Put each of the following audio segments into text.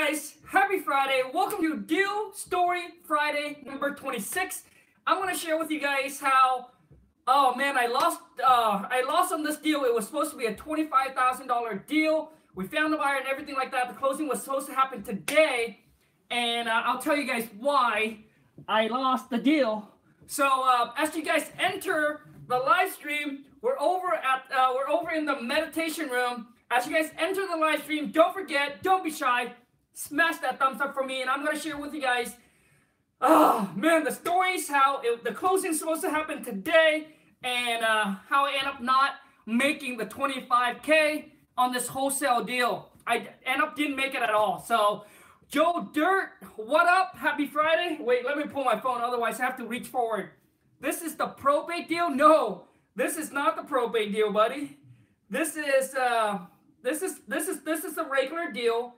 guys, happy Friday. Welcome to Deal Story Friday number 26. I'm going to share with you guys how, oh man, I lost on this deal. It was supposed to be a $25,000 deal. We found the buyer and everything like that. The closing was supposed to happen today, and I'll tell you guys why I lost the deal. So as you guys enter the live stream, we're over in the meditation room. As you guys enter the live stream, don't forget, don't be shy, smash that thumbs up for me, and I'm going to share with you guys, oh man, the stories, how the closing's supposed to happen today, and how I end up not making the 25K on this wholesale deal. I didn't make it at all. So, Joe Dirt, what up? Happy Friday. Wait, let me pull my phone, otherwise I have to reach forward. This is the probate deal? No, this is not the probate deal, buddy. This is a regular deal.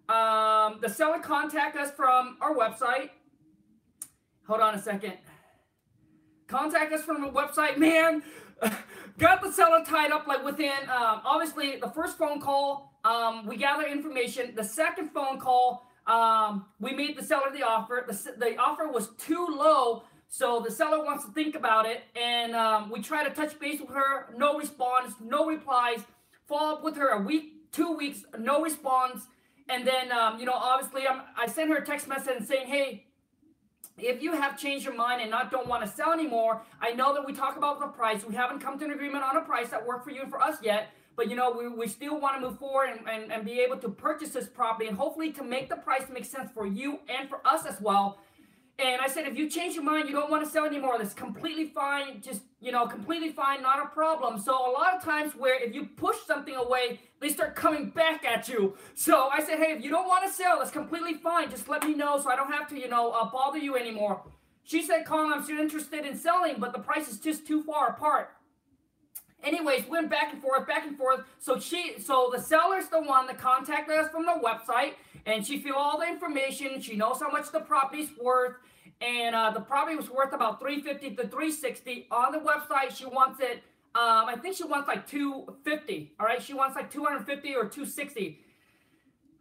The seller contacted us from our website. Hold on a second. Contact us from the website, man. Got the seller tied up like within, obviously the first phone call, we gathered information. The second phone call, we made the seller the offer. The offer was too low, so the seller wants to think about it. And we try to touch base with her, no response, no replies. Follow up with her a week, 2 weeks, no response. And then, obviously I sent her a text message saying, hey, if you have changed your mind and don't want to sell anymore, I know that we talk about the price. We haven't come to an agreement on a price that worked for you and for us yet. But, we still want to move forward and be able to purchase this property and hopefully to make the price make sense for you and for us as well. And I said, if you change your mind, you don't want to sell anymore, that's completely fine. Just, completely fine, not a problem. So a lot of times where if you push something away, they start coming back at you. So I said, hey, if you don't want to sell, that's completely fine. Just let me know so I don't have to, bother you anymore. She said, Khang, I'm still interested in selling, but the price is just too far apart. Anyways, went back and forth, back and forth. So the seller's the one that contacted us from the website, and she filled all the information. She knows how much the property's worth, and the property was worth about $350 to $360 on the website. She wants it. I think she wants like $250. All right, she wants like $250 or $260.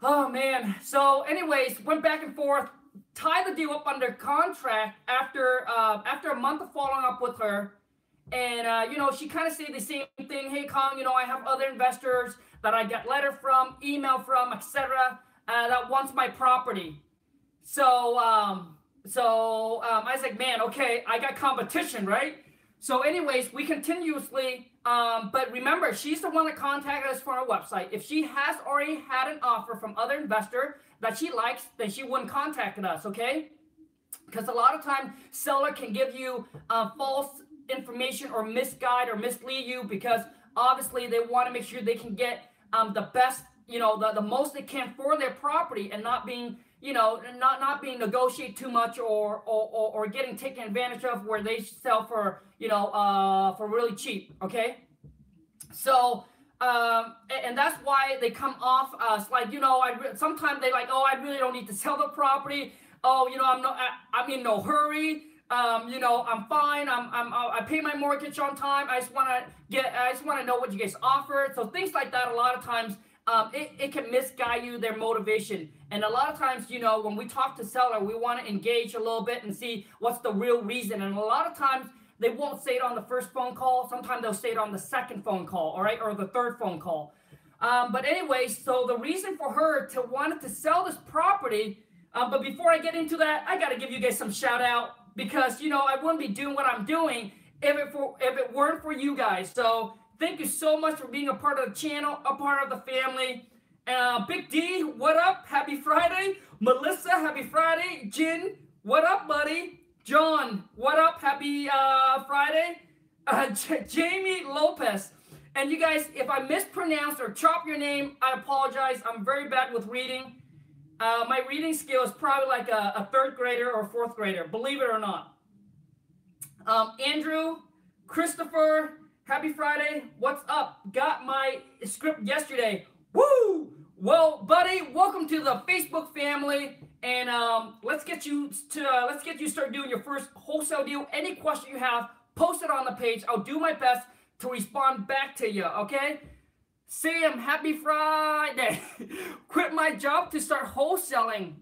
Oh man. So, anyways, went back and forth. Tied the deal up under contract after a month of following up with her. And, she kind of said the same thing. Hey, Khang, I have other investors that I got letter from, email from, etc. That wants my property. So, I was like, man, okay, I got competition, right? So anyways, we continuously, but remember, she's the one that contacted us from our website. If she has already had an offer from other investor that she likes, then she wouldn't contact us, okay? Because a lot of times, seller can give you false information or misguide or mislead you because obviously they want to make sure they can get the best, the most they can for their property and not being, not being negotiated too much or getting taken advantage of where they sell for, for really cheap, okay? So, and that's why they come off us like, sometimes they like, oh, I really don't need to sell the property. Oh, I'm in no hurry. I'm fine. I pay my mortgage on time. I just want to know what you guys offer. So things like that, a lot of times, it can misguide you, their motivation. And a lot of times, when we talk to seller, we want to engage a little bit and see what's the real reason. And a lot of times they won't say it on the first phone call. Sometimes they'll say it on the second phone call, all right, or the third phone call. But anyways, so the reason for her to wanted to sell this property, but before I get into that, I got to give you guys some shout out because, I wouldn't be doing what I'm doing if it weren't for you guys. So thank you so much for being a part of the channel, a part of the family. Big D, what up? Happy Friday. Melissa, happy Friday. Jin, what up, buddy? John, what up? Happy Friday. Jamie Lopez. And you guys, if I mispronounce or chop your name, I apologize. I'm very bad with reading. My reading skill is probably like a third grader or fourth grader, believe it or not. Andrew, Christopher, happy Friday. What's up? Got my script yesterday. Woo! Well, buddy, welcome to the Facebook family, and let's get you start doing your first wholesale deal. Any question you have, post it on the page. I'll do my best to respond back to you. Okay? Sam, happy Friday. Quit my job to start wholesaling.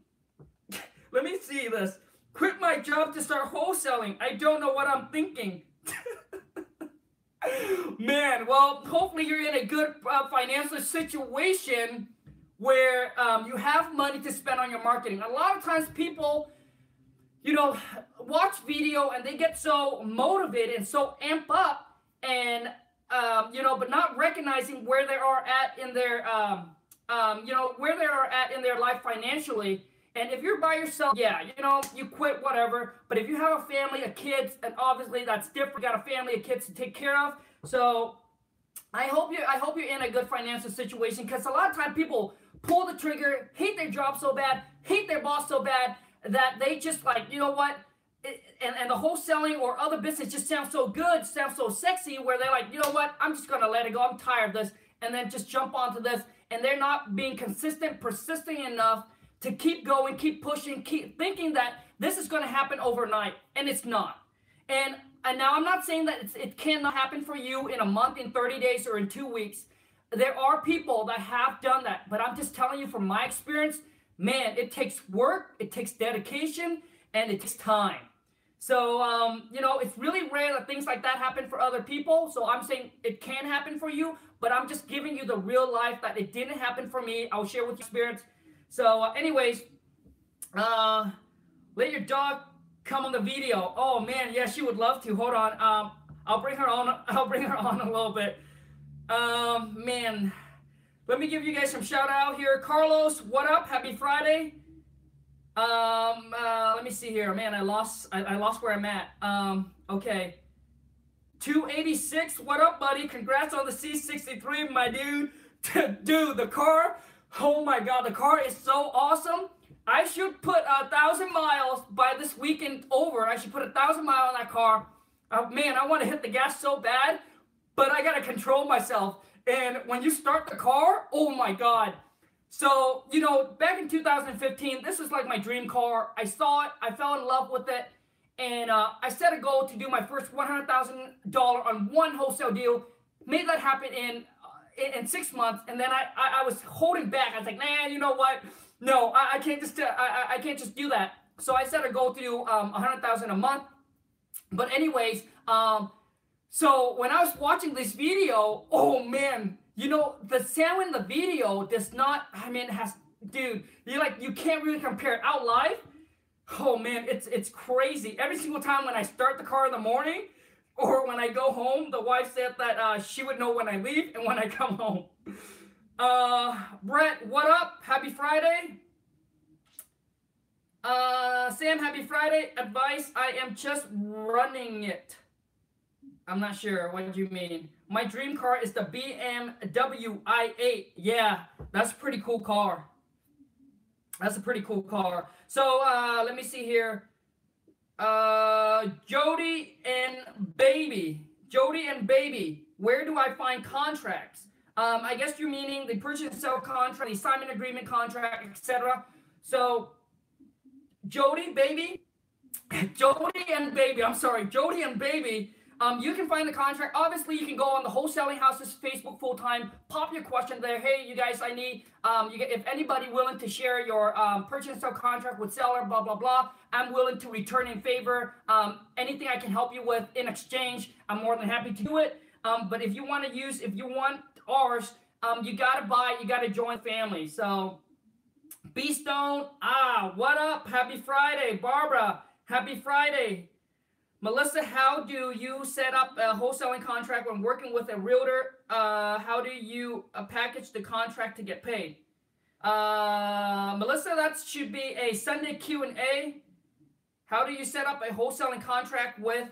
Let me see this. Quit my job to start wholesaling. I don't know what I'm thinking. Man, well, hopefully you're in a good financial situation where you have money to spend on your marketing. A lot of times people, watch video and they get so motivated and so amp up and, but not recognizing where they are at in their, where they are at in their life financially. And if you're by yourself, yeah, you quit, whatever. But if you have a family, a kids, and obviously that's different. You got a family, of kids to take care of. So I hope you're in a good financial situation, because a lot of times people pull the trigger, hate their job so bad, hate their boss so bad that they just like, you know what? And the wholesaling or other business just sounds so good, sounds so sexy, where they're like, you know what? I'm just gonna let it go. I'm tired of this, and then just jump onto this, and they're not being consistent, persistent enough to keep going, keep pushing, keep thinking that this is going to happen overnight, and it's not. And now I'm not saying that it cannot happen for you in a month, in 30 days, or in 2 weeks. There are people that have done that, but I'm just telling you from my experience, man, it takes work, it takes dedication, and it takes time. So, it's really rare that things like that happen for other people. So I'm saying it can happen for you, but I'm just giving you the real life that it didn't happen for me. I'll share with you experience. So anyways, let your dog come on the video. Oh man, yeah, she would love to. Hold on. I'll bring her on a little bit. Man, let me give you guys some shout out here. Carlos, what up? Happy Friday. Let me see here. Man, I lost where I'm at. Okay. 286, what up, buddy? Congrats on the C63, my dude. Dude, the car. Oh my God, the car is so awesome. I should put 1,000 miles by this weekend over. I should put 1,000 miles on that car. Man, I want to hit the gas so bad, but I got to control myself. And when you start the car, oh my God. So, back in 2015, this was like my dream car. I saw it, I fell in love with it, and I set a goal to do my first $100,000 on one wholesale deal. Made that happen in 6 months, and then I was holding back. I was like, man, you know what? No, I can't just I can't just do that. So I set a goal to do 100,000 a month. But anyways, so when I was watching this video, oh man, the sound in the video does not. I mean, dude, you can't really compare it out live. Oh man, it's crazy. Every single time when I start the car in the morning, or when I go home, the wife said that she would know when I leave and when I come home. Brett, what up? Happy Friday. Sam, happy Friday. Advice, I am just running it. I'm not sure what you mean. My dream car is the BMW i8. Yeah, that's a pretty cool car. That's a pretty cool car. So, let me see here. Jody and Baby, where do I find contracts? I guess you're meaning the purchase and sell contract, the assignment agreement contract, etc. So Jody and Baby, you can find the contract. Obviously, you can go on the Wholesaling House's Facebook full time, pop your question there. Hey, you guys, I need, if anybody willing to share your purchase and sell contract with seller, blah, blah, blah, I'm willing to return in favor. Anything I can help you with in exchange, I'm more than happy to do it. But if you want ours, you got to join family. So, B-Stone, what up? Happy Friday. Barbara, happy Friday. Melissa, how do you set up a wholesaling contract when working with a realtor? How do you package the contract to get paid? Melissa, that should be a Sunday Q&A. How do you set up a wholesaling contract with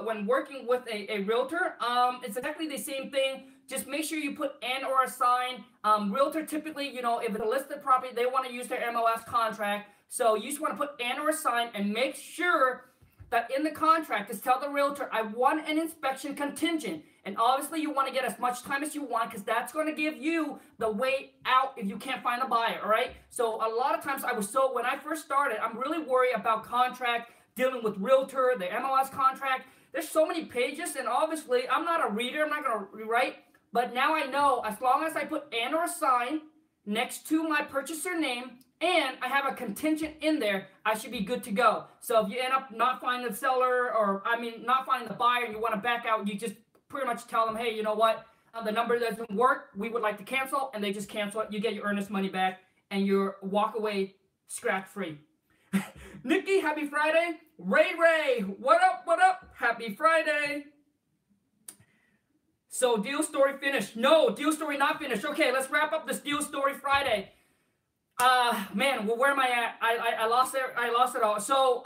when working with a realtor? It's exactly the same thing. Just make sure you put and or assign. Realtor typically, if it's a listed property, they want to use their MLS contract. So you just want to put and or assign and make sure that in the contract is tell the realtor, I want an inspection contingent. And obviously you want to get as much time as you want, because that's going to give you the way out if you can't find a buyer, all right? So a lot of times when I first started, I'm really worried about contract, dealing with realtor, the MLS contract. There's so many pages, and obviously I'm not a reader. I'm not going to rewrite. But now I know as long as I put and or sign next to my purchaser name and I have a contingent in there, I should be good to go. So if you end up not finding the seller, or I mean not finding the buyer, and you want to back out, you just pretty much tell them, hey, you know what, the number doesn't work, we would like to cancel, and they just cancel it. You get your earnest money back and you walk away scratch free. Nikki, happy Friday. Ray, what up, what up? Happy Friday. So deal story finished. No, deal story not finished. Okay, let's wrap up this deal story Friday. Man, well, where am I at? I lost it all. So,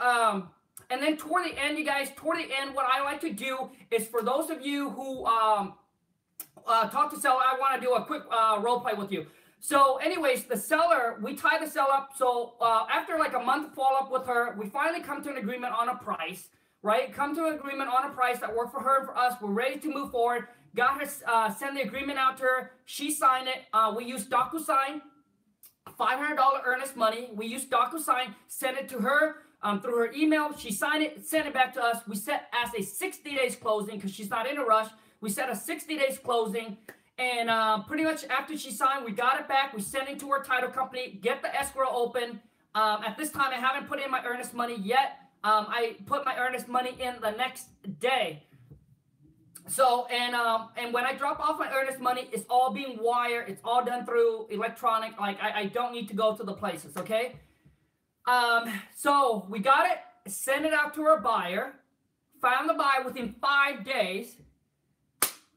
and then toward the end, you guys, toward the end, what I like to do is for those of you who talk to seller, I want to do a quick role play with you. So anyways, the seller, we tie the seller up. So after like a month follow up with her, we finally come to an agreement on a price, right? Come to an agreement on a price that worked for her and for us. We're ready to move forward. Got her, send the agreement out to her. She signed it. We used DocuSign, $500 earnest money. We used DocuSign, sent it to her through her email. She signed it, sent it back to us. We set as a 60 days closing because she's not in a rush. We set a 60 days closing. And pretty much after she signed, we got it back. We sent it to her title company, get the escrow open. At this time, I haven't put in my earnest money yet. I put my earnest money in the next day. So, and when I drop off my earnest money, it's all being wired. It's all done through electronic. Like, I don't need to go to the places, okay? So we got it, sent it out to our buyer, found the buyer within 5 days.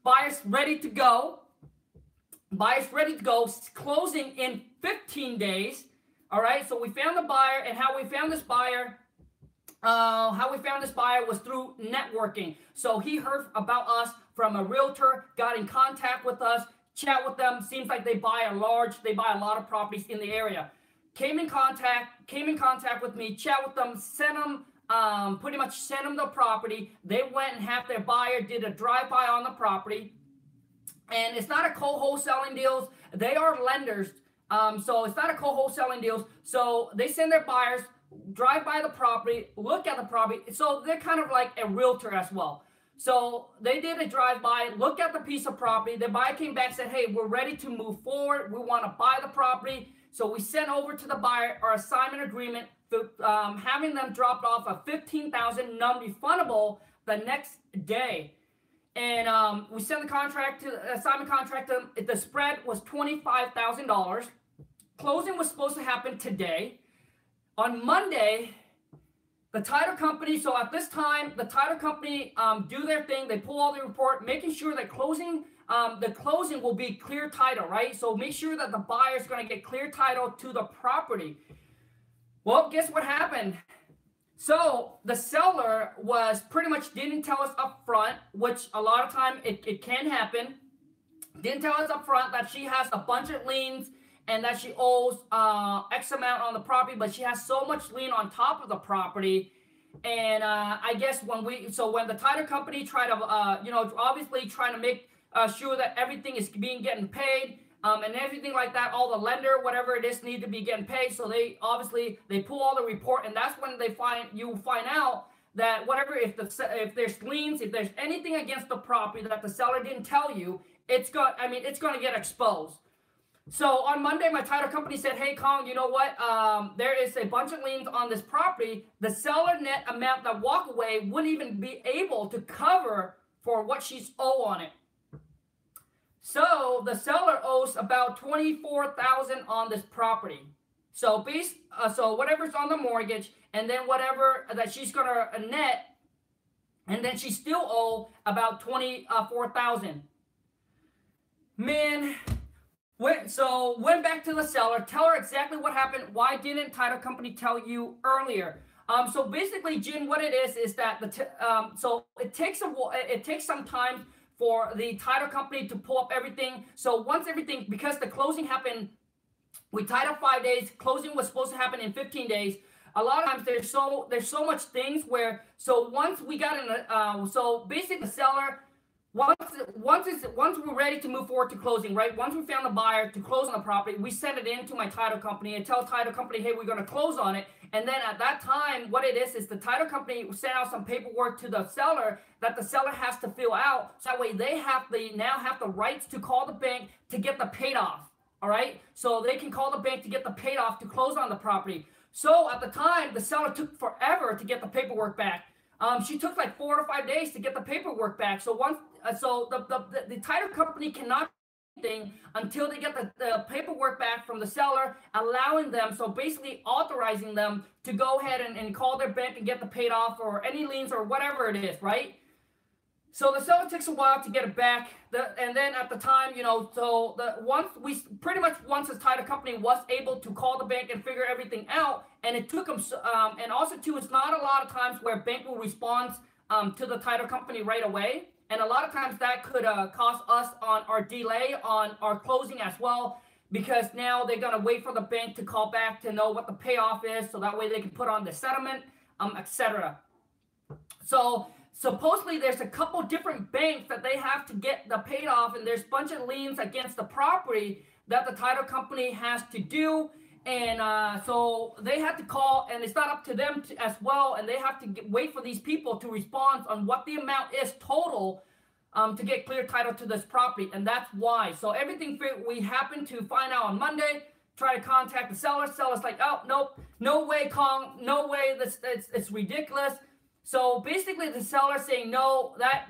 Buyer's ready to go. Buyer's ready to go. Closing in 15 days. All right. So we found the buyer, and how we found this buyer. Was through networking. So he heard about us from a realtor, got in contact with us, chat with them. Seems like they buy a lot of properties in the area. Came in contact with me, chat with them, sent them. Pretty much sent them the property. They went and had their buyer did a drive-by on the property. And it's not a co-wholesaling deals. They are lenders. So it's not a co-wholesaling deals. So they send their buyers, drive by the property, look at the property. So they're kind of like a realtor as well. So they did a drive-by, look at the piece of property. The buyer came back and said, hey, we're ready to move forward. We want to buy the property. So we sent over to the buyer our assignment agreement, having them dropped off a $15,000 non-refundable the next day. And we sent the contract to assignment contract to them. The spread was $25,000. Closing was supposed to happen today. On Monday, the title company, so at this time, the title company do their thing. They pull all the report, making sure that the closing will be clear title, right? So make sure that the buyer is going to get clear title to the property. Well, guess what happened? So the seller was pretty much didn't tell us up front, which a lot of time it can happen. Didn't tell us up front that she has a bunch of liens and that she owes X amount on the property, but she has so much lien on top of the property. And I guess when the title company tried to, obviously trying to make sure that everything is getting paid, and everything like that, all the lender, whatever it is, need to be getting paid. So they pull all the report, and that's when you find out that whatever, if there's liens, if there's anything against the property that the seller didn't tell you, it's going to get exposed. So on Monday, my title company said, hey, Khang, you know what? There is a bunch of liens on this property. The seller net amount that walk away wouldn't even be able to cover for what she's owed on it. So the seller owes about $24,000 on this property. So so whatever's on the mortgage, and then whatever that she's gonna net, and then she still owe about $24,000. Man, went back to the seller, tell her exactly what happened. Why didn't title company tell you earlier? So basically, Jin, what it is that so it takes some time for the title company to pull up everything. So once everything, because the closing happened, we tied up 5 days. Closing was supposed to happen in 15 days. A lot of times there's so much things where, so once we got in so basically the seller once we're ready to move forward to closing, right? Once we found the buyer to close on the property, we send it in to my title company and tell title company, hey, we're going to close on it. And then at that time, what it is the title company sent out some paperwork to the seller that the seller has to fill out. So that way they now have the rights to call the bank to get the paid off. All right. So they can call the bank to get the paid off to close on the property. So at the time, the seller took forever to get the paperwork back. She took like 4 or 5 days to get the paperwork back. So the title company cannot do anything until they get the paperwork back from the seller, allowing them, so basically authorizing them to go ahead and call their bank and get the paid off or any liens or whatever it is, right? So the seller takes a while to get it back, and then at the time, once the title company was able to call the bank and figure everything out, and it took them, and also too, it's not a lot of times where bank will respond to the title company right away, and a lot of times that could cost us on our delay on our closing as well, because now they're gonna wait for the bank to call back to know what the payoff is, so that way they can put on the settlement, etc. So supposedly there's a couple different banks that they have to get the paid off, and there's a bunch of liens against the property that the title company has to do. And so they have to call, and it's not up to them as well, and they have to wait for these people to respond on what the amount is total to get clear title to this property, and that's why. So everything we happen to find out on Monday, try to contact the seller. Seller's like, oh, nope, no way, Khang, no way, it's ridiculous. So basically the seller saying, no, that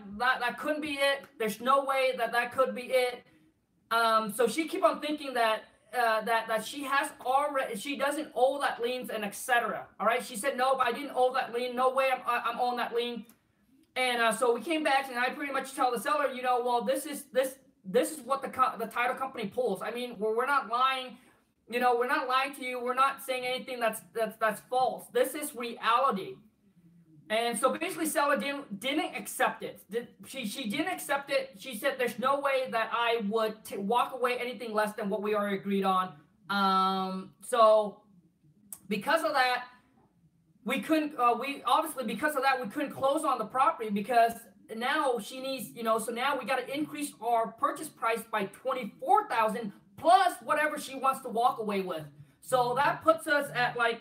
couldn't be it. There's no way that could be it. So she keep on thinking that she doesn't owe that liens and etc. All right. She said, nope, I didn't owe that lien. No way I'm owing that lien. And so we came back, and I pretty much tell the seller, well, this is what the title company pulls. I mean, we're not lying. We're not lying to you. We're not saying anything that's false. This is reality. And so basically, seller didn't accept it. She didn't accept it. She said, "There's no way that I would walk away anything less than what we already agreed on." So because of that, we couldn't. Because of that we couldn't close on the property, because now she needs. So now we got to increase our purchase price by $24,000 plus whatever she wants to walk away with. So that puts us at like.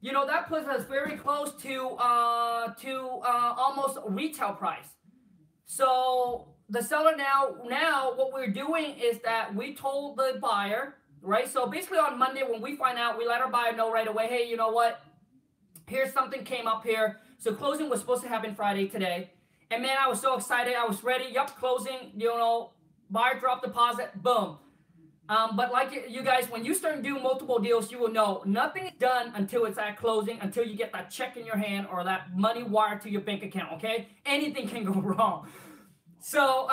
That puts us very close to almost retail price. So the seller now what we're doing is that we told the buyer, right? So basically on Monday when we find out, we let our buyer know right away, hey, you know what? Here's something came up here. So closing was supposed to happen Friday today. And man, I was so excited. I was ready. Yup, closing, buyer drop deposit, boom. But like you guys, when you start doing multiple deals, you will know nothing is done until it's at closing, until you get that check in your hand or that money wired to your bank account, okay? Anything can go wrong. So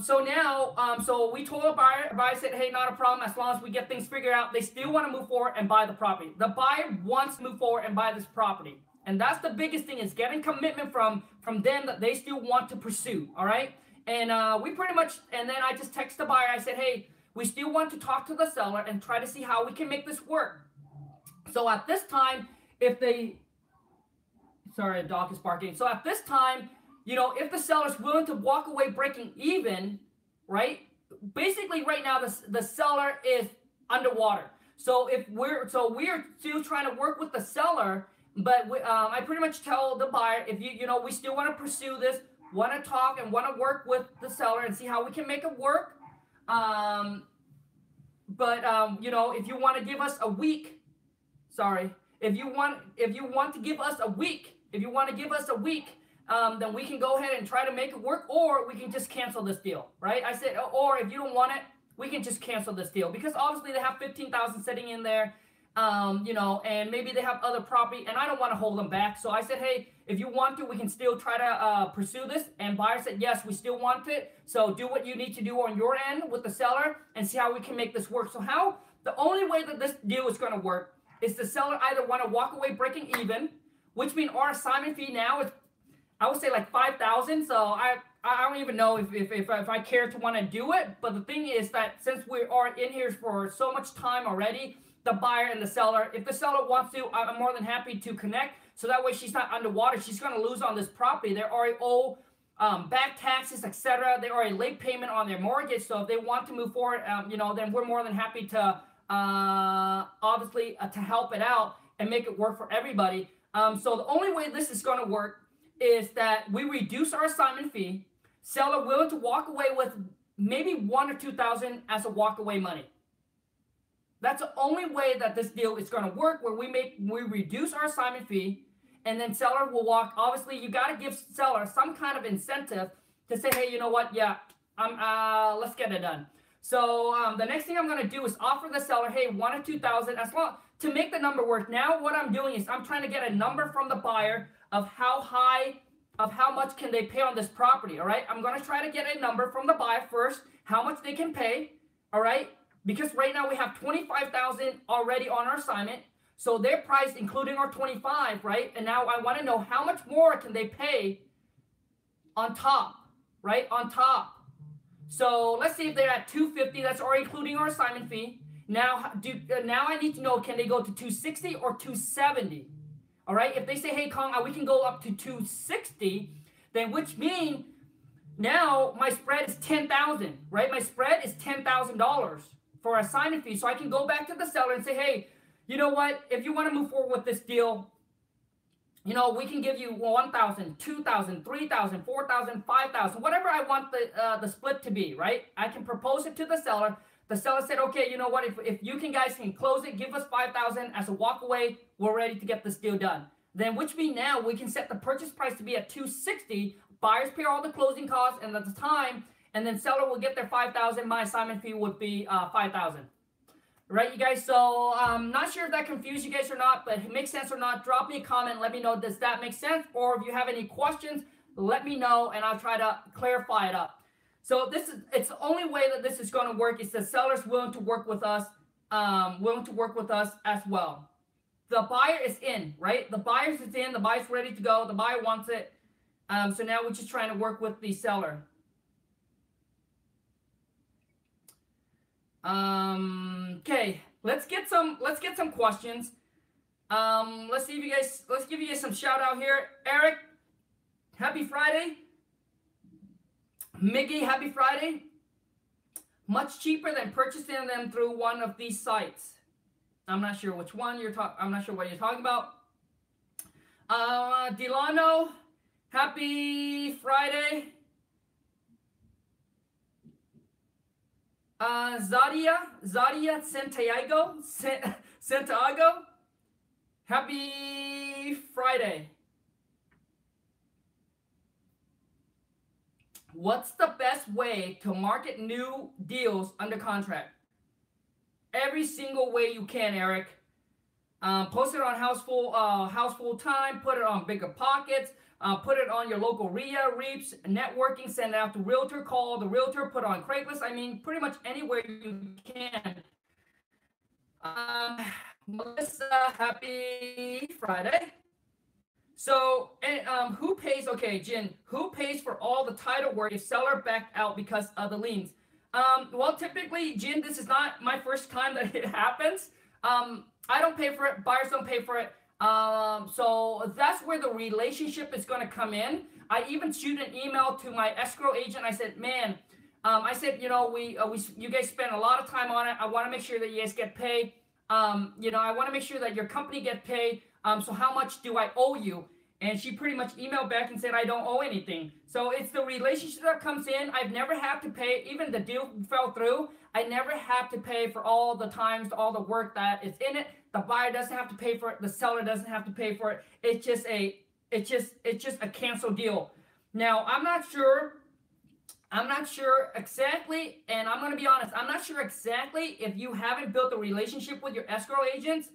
so we told the buyer said, hey, not a problem, as long as we get things figured out. They still want to move forward and buy the property. The buyer wants to move forward and buy this property. And that's the biggest thing, is getting commitment from them that they still want to pursue, all right? And then I just text the buyer. I said, hey, we still want to talk to the seller and try to see how we can make this work. So at this time, sorry, the dog is barking. So at this time, if the seller's willing to walk away breaking even, right? Basically right now, the seller is underwater. So we're still trying to work with the seller, but I pretty much tell the buyer, if we still want to pursue this, want to talk and want to work with the seller and see how we can make it work. If you want to give us a week, if you want to give us a week, then we can go ahead and try to make it work, or we can just cancel this deal, right? I said, or if you don't want it, we can just cancel this deal, because obviously they have 15,000 sitting in there, and maybe they have other property, and I don't want to hold them back. So I said, hey, if you want to, we can still try to pursue this. And buyer said, yes, we still want it. So do what you need to do on your end with the seller and see how we can make this work. So the only way that this deal is going to work is the seller either want to walk away breaking even, which means our assignment fee now is, I would say, like $5,000. So I don't even know if I care to want to do it. But the thing is that since we are in here for so much time already, the buyer and the seller, if the seller wants to, I'm more than happy to connect. So that way she's not underwater. She's going to lose on this property. They already owe back taxes, etc. They are a late payment on their mortgage. So if they want to move forward, then we're more than happy to obviously to help it out and make it work for everybody. So the only way this is going to work is that we reduce our assignment fee. Seller willing to walk away with maybe 1,000 or 2,000 as a walk away money. That's the only way that this deal is going to work, where we reduce our assignment fee, and then seller will walk. Obviously, you got to give seller some kind of incentive to say, hey, you know what? Yeah, let's get it done. So the next thing I'm going to do is offer the seller, hey, 1,000 or 2,000 as long to make the number work. Now what I'm doing is I'm trying to get a number from the buyer of how much can they pay on this property. All right, I'm going to try to get a number from the buyer first, how much they can pay. All right, because right now we have 25,000 already on our assignment. So their price, including our 25, right? And now I want to know how much more can they pay on top, right? On top. So let's see if they're at 250. That's already including our assignment fee. Now I need to know, can they go to 260 or 270? All right. If they say, hey, Khang, we can go up to 260, then which means now my spread is 10,000, right? My spread is $10,000 for assignment fee. So I can go back to the seller and say, hey, you know what? If you want to move forward with this deal, we can give you 1,000, 2,000, 3,000, 4,000, 5,000, whatever I want the split to be, right? I can propose it to the seller. The seller said, okay, you know what? If you guys can close it, give us 5,000 as a walk away. We're ready to get this deal done. Then, which means now we can set the purchase price to be at 260. Buyers pay all the closing costs and at the time, and then seller will get their 5,000. My assignment fee would be 5,000. Right, you guys? So I'm not sure if that confused you guys or not, but if it makes sense or not, drop me a comment. Let me know, does that make sense? Or if you have any questions, let me know, and I'll try to clarify it up. So it's the only way that this is going to work is the seller's willing to work with us, as well. The buyer is in, right? The buyer's is in. The buyer's ready to go. The buyer wants it. So now we're just trying to work with the seller. Okay, let's get some questions. Let's give you guys some shout out here. Eric, happy Friday. Miggy, happy Friday. Much cheaper than purchasing them through one of these sites. I'm not sure which one I'm not sure what you're talking about. Delano, happy Friday. Zadia Santiago, happy Friday. What's the best way to market new deals under contract? Every single way you can, Eric. Post it on Houseful Time, put it on Bigger Pockets, put it on your local RIA, REAPs, networking, send it out to realtor, call the realtor, put it on Craigslist. I mean, pretty much anywhere you can. Melissa, happy Friday. So, who pays, okay, Jin, who pays for all the title work if seller backed out because of the liens? Well, typically, Jin, this is not my first time that it happens. I don't pay for it. Buyers don't pay for it. So that's where the relationship is going to come in. I even shoot an email to my escrow agent. I said, man, you guys spend a lot of time on it. I want to make sure that you guys get paid. I want to make sure that your company gets paid. So how much do I owe you? And she pretty much emailed back and said, I don't owe anything. So it's the relationship that comes in. I've never had to pay, even the deal fell through. I never have to pay for all the times, all the work that is in it. The buyer doesn't have to pay for it. The seller doesn't have to pay for it. It's just a canceled deal. Now, I'm not sure exactly, and I'm going to be honest, I'm not sure exactly if you haven't built a relationship with your escrow agents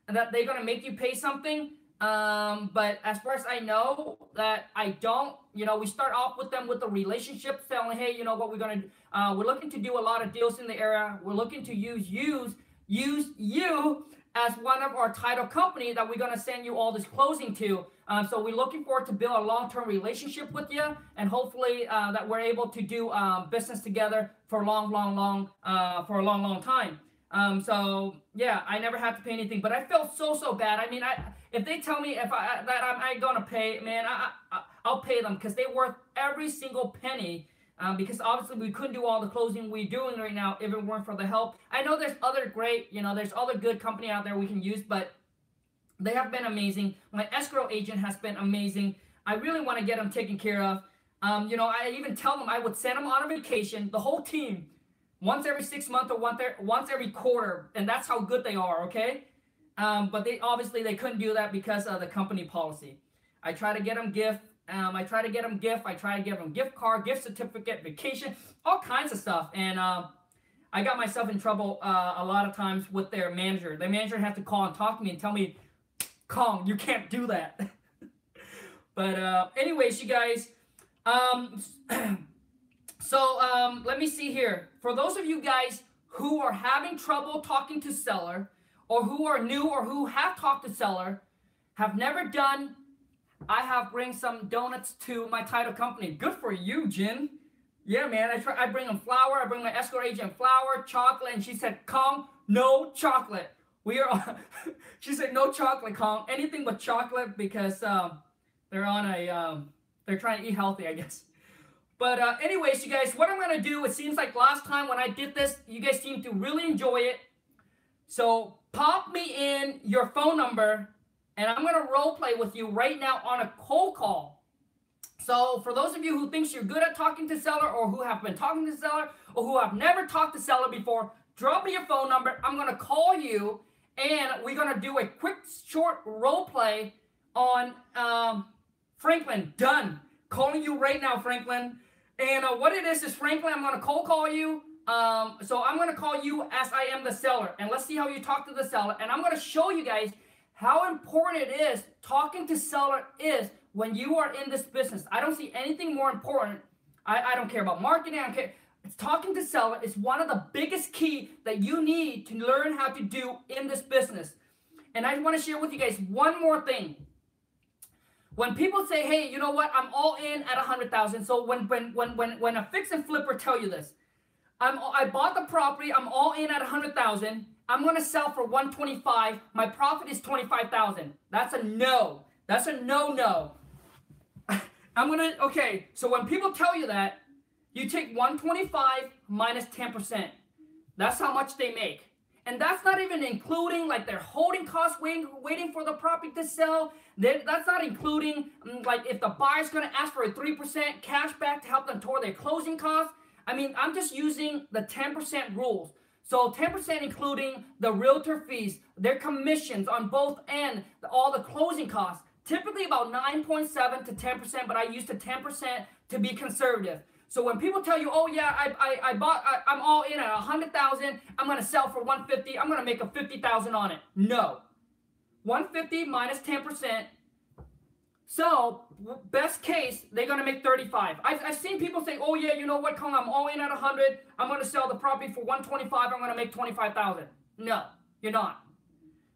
that they're going to make you pay something. But as far as I know, that I don't, we start off with them with the relationship, telling, hey, you know what we're going to, we're looking to do a lot of deals in the area. We're looking to use you as one of our title company that we're going to send you all this closing to. So we're looking forward to build a long-term relationship with you, and hopefully that we're able to do business together for a long time. So yeah, I never had to pay anything, but I felt so bad. I mean, if they tell me that I'm gonna pay, man, I'll pay them because they're worth every single penny. Because obviously we couldn't do all the closing we're doing right now if it weren't for the help. I know there's other great, there's other good company out there we can use, but they have been amazing. My escrow agent has been amazing. I really want to get them taken care of. I even tell them I would send them on a vacation, the whole team, once every 6 months or once every quarter, and that's how good they are, okay? But they couldn't do that because of the company policy. I try to get them gift. I try to give them gift card, gift certificate, vacation, all kinds of stuff. And I got myself in trouble a lot of times with their manager. The manager had to call and talk to me and tell me, Khang, you can't do that. But anyways, you guys, let me see here. For those of you guys who are having trouble talking to seller, or who are new, or who have talked to seller, have never done, I have bring some donuts to my title company. Good for you, Jin. Yeah, man. I bring them flour. I bring my escrow agent flour, chocolate, and she said, Khang, no chocolate. We are. She said no chocolate, Khang. Anything but chocolate because they're on a they're trying to eat healthy, I guess. But anyways, you guys, what I'm gonna do. It seems like last time when I did this, you guys seem to really enjoy it. So pop me in your phone number. And I'm going to role play with you right now on a cold call. So for those of you who thinks you're good at talking to seller, or who have been talking to seller, or who have never talked to seller before, drop me your phone number. I'm going to call you, and we're going to do a quick, short role play on Franklin. Done. Calling you right now, Franklin. And what it is Franklin, I'm going to cold call you. So I'm going to call you as I am the seller. And let's see how you talk to the seller. And I'm going to show you guys how important it is talking to seller is when you are in this business. I don't see anything more important. I don't care about marketing. I don't care. It's talking to seller is one of the biggest key that you need to learn how to do in this business. And I want to share with you guys one more thing. When people say, hey, you know what? I'm all in at 100,000. So when a fix and flipper tell you this, I bought the property. I'm all in at 100,000. I'm going to sell for 125. My profit is 25,000. That's a no. That's a no-no. Okay, so when people tell you that, you take 125 minus 10%. That's how much they make. And that's not even including like their holding costs waiting for the property to sell. That's not including like if the buyer's going to ask for a 3% cash back to help them toward their closing costs. I mean, I'm just using the 10% rules. So 10% including the realtor fees, their commissions on both ends, all the closing costs. Typically about 9.7 to 10%, but I use the 10% to be conservative. So when people tell you, oh yeah, I'm all in at 100,000, I'm gonna sell for 150, I'm gonna make a 50,000 on it. No, 150 minus 10%. So best case, they're gonna make 35. I've seen people say, oh yeah, you know what, Khang, I'm all in at 100. I'm gonna sell the property for 125. I'm gonna make 25,000. No, you're not.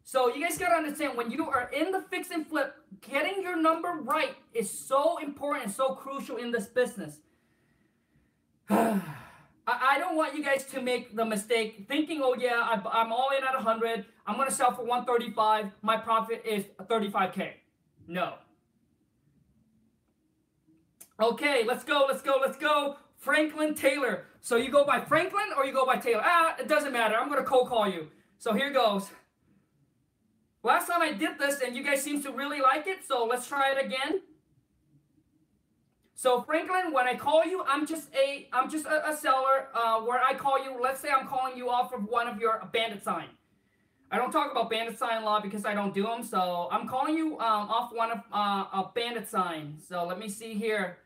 So you guys gotta understand, when you are in the fix and flip, getting your number right is so important and so crucial in this business. I don't want you guys to make the mistake thinking, oh yeah, I'm all in at 100. I'm gonna sell for 135. My profit is 35K. No. Okay, let's go. Franklin Taylor. So you go by Franklin or you go by Taylor? It doesn't matter. I'm going to cold call you. So here goes. Last time I did this and you guys seem to really like it, so let's try it again. So Franklin, when I call you, I'm just a seller where I call you. Let's say I'm calling you off of one of your bandit sign. I don't talk about bandit sign law because I don't do them. So I'm calling you off one of a bandit sign. So let me see here.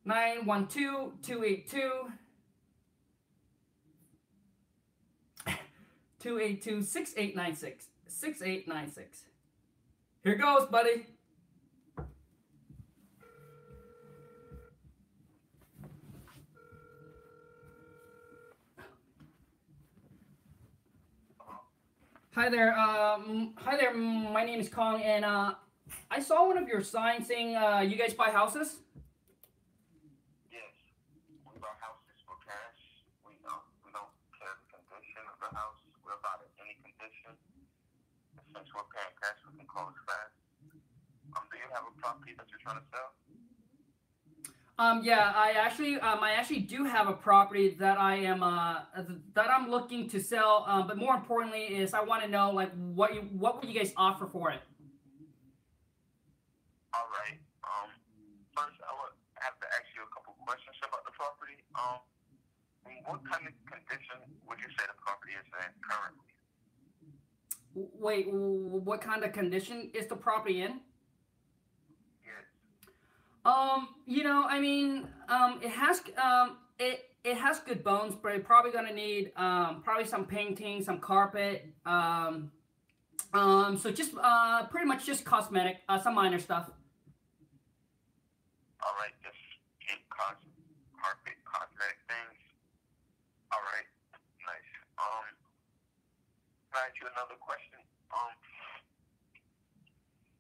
912-282 282-6896 6896. Here goes, buddy. Hi there. My name is Khang, and I saw one of your signs saying you guys buy houses. Yes, we buy houses for cash. We don't care the condition of the house. We'll buy it in any condition. Since we're paying cash, we can close fast. Do you have a property that you're trying to sell? Yeah, I actually do have a property that that I'm looking to sell. But more importantly is I want to know like what would you guys offer for it? All right. First, I would have to ask you a couple questions about the property. What kind of condition would you say the property is in currently? Wait, what kind of condition is the property in? Yes. You know, I mean, it has good bones, but it's probably gonna need probably some painting, some carpet, so just pretty much just cosmetic, some minor stuff. All right. Just keep carpet, cosmetic things. All right. Nice. Can I ask you another question?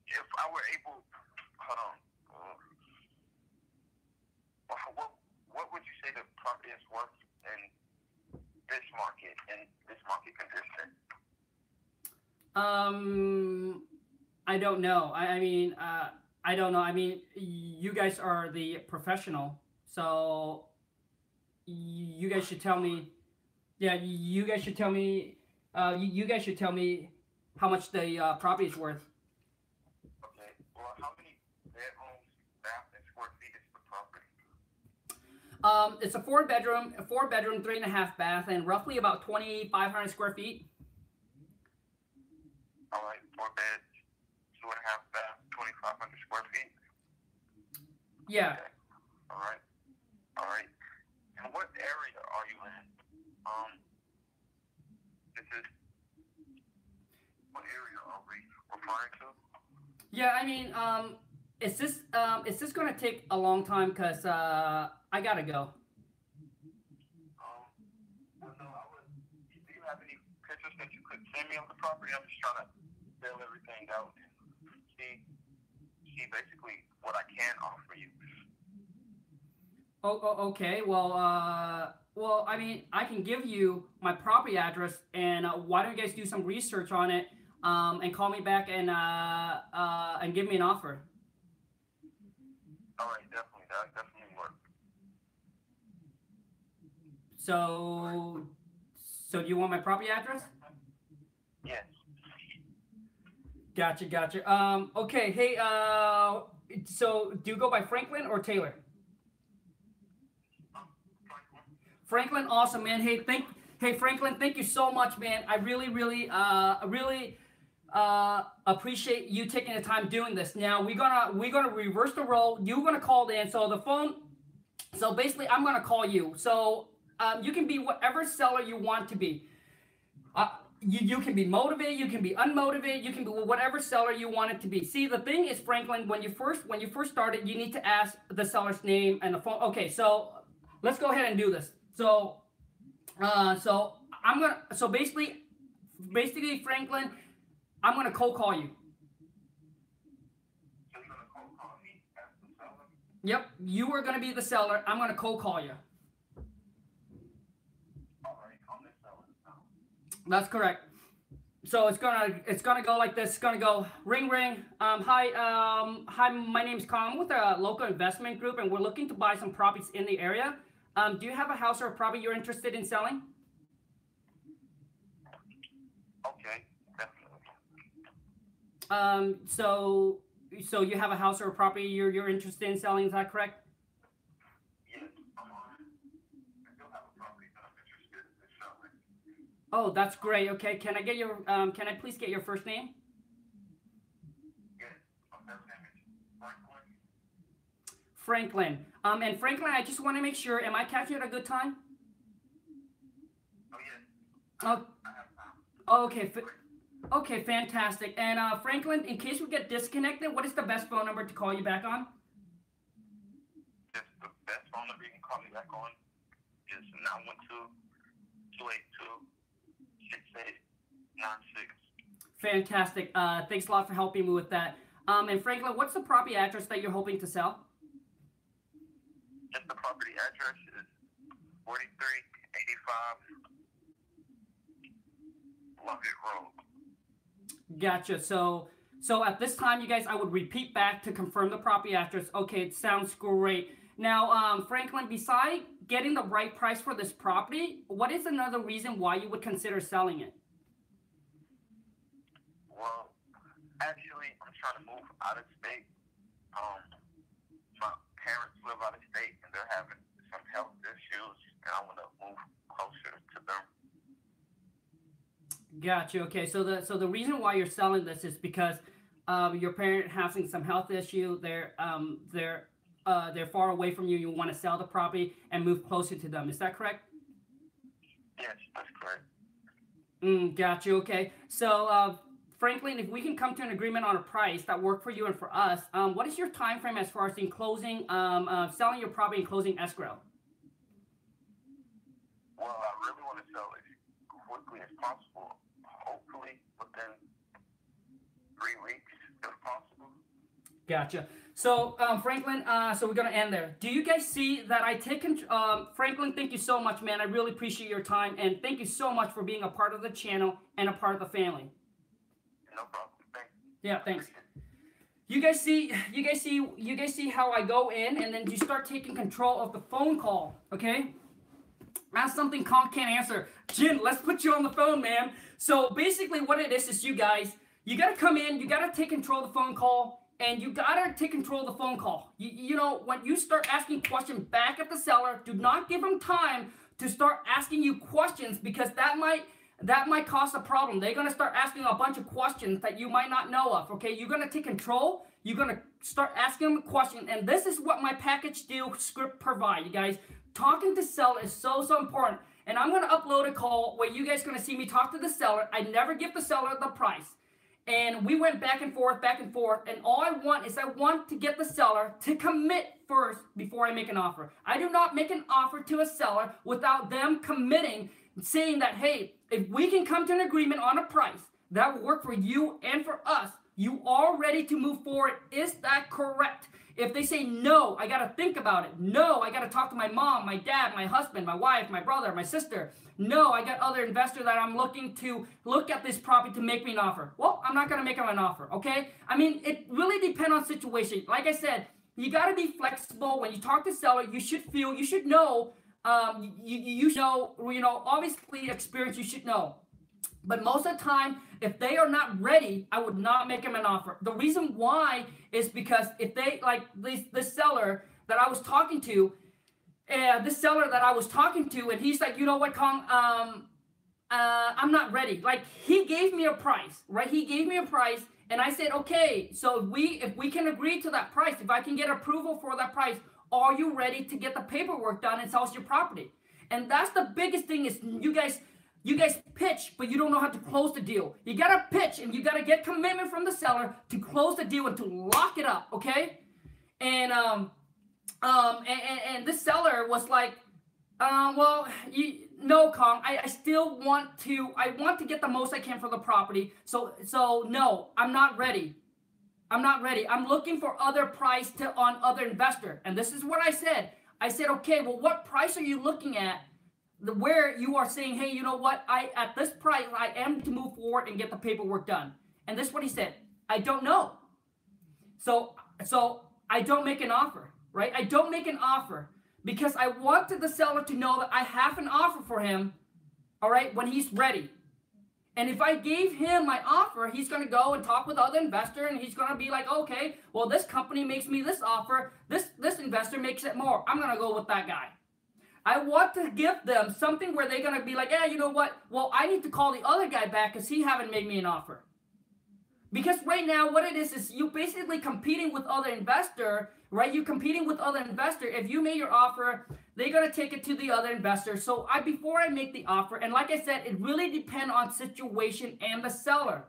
If I were able, hold on. What would you say the property is worth in this market condition? I don't know. I don't know. I mean, you guys are the professional, so you guys should tell me. Yeah, you guys should tell me. You guys should tell me how much the property is worth. Okay. Well, how many bedrooms, bath, and square feet is the property? It's a four bedroom, 3.5 bath, and roughly about 2,500 square feet. All right. 4 beds, 2.5 baths, 2,500 square feet. Yeah. Okay. All right. All right. And what area are you in? This is what area are we referring to? Yeah, I mean, is this gonna take a long time? Cause I gotta go. Well, no, do you have any pictures that you could send me of the property? I'm just trying to fill everything out and see basically what I can offer you. Okay. Well, I mean, I can give you my property address, and why don't you guys do some research on it, and call me back and give me an offer. All right, definitely. That definitely work. So, so do you want my property address? Yes. Gotcha. Okay. Hey. So do you go by Franklin or Taylor? Franklin, awesome, man. Hey, Franklin, thank you so much, man. I really appreciate you taking the time doing this. Now we're gonna reverse the role. You're gonna call in, so the phone. So basically, I'm gonna call you. So you can be whatever seller you want to be. You can be motivated, you can be unmotivated, you can be whatever seller you want it to be. See, the thing is, Franklin, when you first started, you need to ask the seller's name and the phone. Okay, so let's go ahead and do this. So, so basically, Franklin, I'm gonna cold call you. So you're gonna call me as the seller? Yep, you are gonna be the seller. I'm gonna cold call you. All right, I'm the seller now. That's correct. So it's gonna go like this. It's gonna go ring ring. Hi. My name's Khang. I'm with a local investment group, and we're looking to buy some properties in the area. Do you have a house or a property you're interested in selling? Okay, definitely. So you have a house or a property you're interested in selling? Is that correct? Yes, I still have a property that I'm interested in selling. Oh, that's great. Okay, can I please get your first name? Yes, my first name is Franklin. Franklin. And Franklin, I just want to make sure. Am I catching you at a good time? Oh yes. Oh, I have time. okay. Okay, fantastic. And Franklin, in case we get disconnected, what is the best phone number to call you back on? Just the best phone number you can call me back on is 912-282-6896. Fantastic. Thanks a lot for helping me with that. And Franklin, what's the property address that you're hoping to sell? Just the property address is 4385 Lovett Road. Gotcha. So at this time, you guys, I would repeat back to confirm the property address. Okay, it sounds great. Now, Franklin, beside getting the right price for this property, what is another reason why you would consider selling it? Well, actually, I'm trying to move out of state. My parents live out of state, and they're having some health issues, and I want to move closer to them. Gotcha. Okay, so the reason why you're selling this is because your parent having some health issue. They're far away from you. You want to sell the property and move closer to them. Is that correct? Yes, that's correct. Gotcha. Okay. So, Franklin, if we can come to an agreement on a price that worked for you and for us, what is your time frame as far as in closing, selling your property and closing escrow? Well, I really want to sell it quickly as possible. Hopefully within 3 weeks, if possible. Gotcha. So, Franklin, so we're going to end there. Do you guys see that I take Franklin, thank you so much, man. I really appreciate your time, and thank you so much for being a part of the channel and a part of the family. No problem. Thanks. Yeah, thanks. You guys see how I go in and then you start taking control of the phone call, okay? Ask something Khang can't answer. Jin, let's put you on the phone, man. So basically what it is you guys, you got to come in, you got to take control of the phone call, and you got to take control of the phone call. You know, when you start asking questions back at the seller, do not give them time to start asking you questions, because that might cause a problem. They're going to start asking a bunch of questions that you might not know of, okay? You're going to take control. You're going to start asking them a question, and this is what my package deal script provide, you guys. Talking to seller is so important, and I'm going to upload a call where you guys are going to see me talk to the seller. I never give the seller the price, and we went back and forth, and all I want is I want to get the seller to commit first before I make an offer. I do not make an offer to a seller without them committing, saying that, hey, if we can come to an agreement on a price that will work for you and for us, you are ready to move forward. Is that correct? If they say no, I got to think about it. No, I got to talk to my mom, my dad, my husband, my wife, my brother, my sister. No, I got other investors that I'm looking to look at this property to make me an offer. Well, I'm not going to make them an offer, okay? I mean, it really depends on situation. Like I said, you got to be flexible. When you talk to seller, you should know, you know, obviously experience, you should know. But most of the time, if they are not ready, I would not make them an offer. The reason why is because if they, like this seller that I was talking to, and he's like, you know what, Khang, I'm not ready. Like, he gave me a price, right? He gave me a price, and I said, okay, so if we can agree to that price, if I can get approval for that price, are you ready to get the paperwork done and sell your property? And that's the biggest thing is you guys pitch, but you don't know how to close the deal. You got to pitch, and you got to get commitment from the seller to close the deal and to lock it up, okay? And this seller was like, well, no, Khang, I still want to get the most I can for the property. So no, I'm not ready. I'm looking for other price on other investor. And this is what I said. I said, okay, well, what price are you looking at? Where you are saying, hey, you know what? At this price, I am to move forward and get the paperwork done. And this is what he said. I don't know. So I don't make an offer, right? I don't make an offer because I wanted the seller to know that I have an offer for him, all right, when he's ready. And if I gave him my offer, he's going to go and talk with other investor, and he's going to be like, okay, well, this company makes me this offer. This investor makes it more. I'm going to go with that guy. I want to give them something where they're going to be like, yeah, you know what? Well, I need to call the other guy back because he haven't made me an offer. Because right now, what it is you basically competing with other investor, right? You're competing with other investor. If you made your offer, they're going to take it to the other investor. So before I make the offer, and like I said, it really depends on situation and the seller.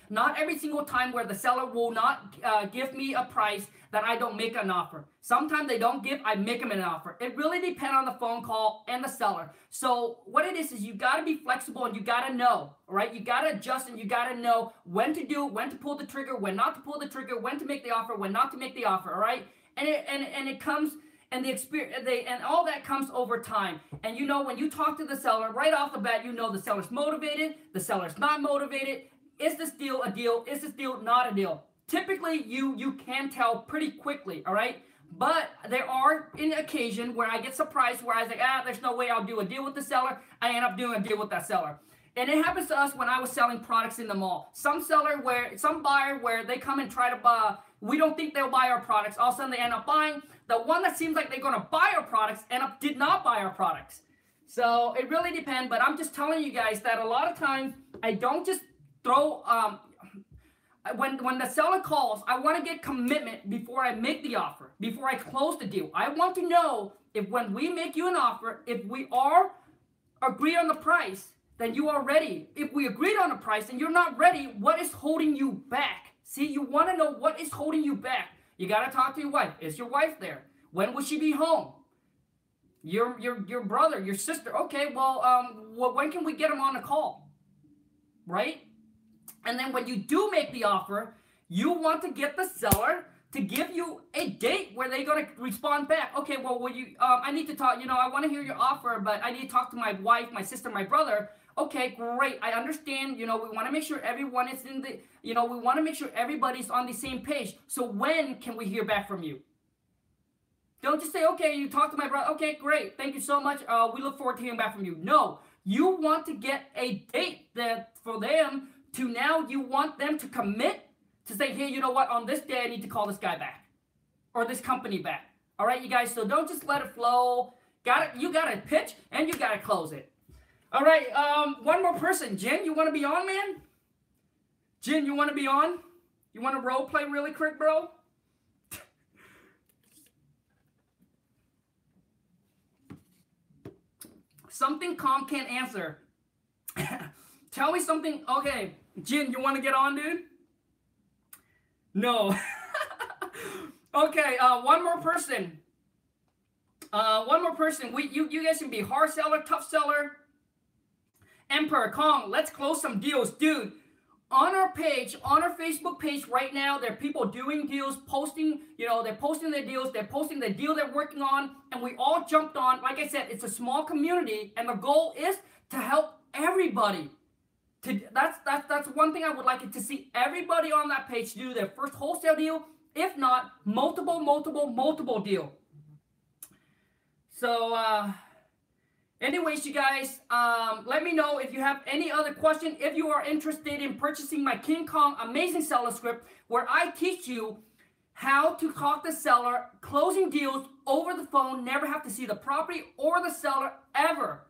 Not every single time where the seller will not give me a price that I don't make an offer. Sometimes they don't give, I make them an offer. It really depends on the phone call and the seller. So what it is you got to be flexible, and you got to know, right? You got to adjust, and you got to know when to do, when to pull the trigger, when not to pull the trigger, when to make the offer, when not to make the offer, all right? And it comes, and the experience, and all that comes over time. And you know, when you talk to the seller, right off the bat, you know the seller's motivated, the seller's not motivated. Is this deal a deal? Is this deal not a deal? Typically, you can tell pretty quickly, all right? But there are an occasion where I get surprised, where I was like, there's no way I'll do a deal with the seller. I end up doing a deal with that seller. And it happens to us when I was selling products in the mall. Some buyer where they come and try to buy, we don't think they'll buy our products. All of a sudden they end up buying. The one that seems like they're going to buy our products did not buy our products. So it really depends. But I'm just telling you guys that a lot of times I don't just throw, when the seller calls, I want to get commitment before I make the offer, before I close the deal. I want to know if when we make you an offer, if we are agreed on the price, then you are ready. If we agreed on the price and you're not ready, what is holding you back? See, you want to know what is holding you back. You got to talk to your wife. Is your wife there? When will she be home? Your brother, your sister. Okay, well, when can we get them on a call? Right? And then when you do make the offer, you want to get the seller to give you a date where they're going to respond back. Okay, well, I need to talk, I want to hear your offer, but I need to talk to my wife, my sister, my brother. Okay, great. I understand, we want to make sure everyone is we want to make sure everybody's on the same page. So when can we hear back from you? Don't just say, okay, you talk to my brother. Okay, great. Thank you so much. We look forward to hearing back from you. No, you want to get a date for them to now you want them to commit to say, hey, you know what? On this day, I need to call this guy back or this company back. All right, you guys. So don't just let it flow. You got to pitch and you got to close it. All right. One more person. Jen, you want to be on, man? Jen, you want to be on? You want to role play really quick, bro? Something Khang can't answer. Tell me something. Okay, Jin, you want to get on, dude? No. Okay, one more person. You guys can be hard seller, tough seller. Emperor, Khang, let's close some deals. Dude, on our page, on our Facebook page right now, there are people doing deals, posting, they're posting their deals, they're posting the deal they're working on, and we all jumped on. Like I said, it's a small community, and the goal is to help everybody. That's one thing I would like to see everybody on that page do their first wholesale deal, if not multiple deal. So, anyways, you guys, let me know if you have any other question. If you are interested in purchasing my King Kong Amazing Seller Script, where I teach you how to talk the seller, closing deals over the phone, never have to see the property or the seller ever.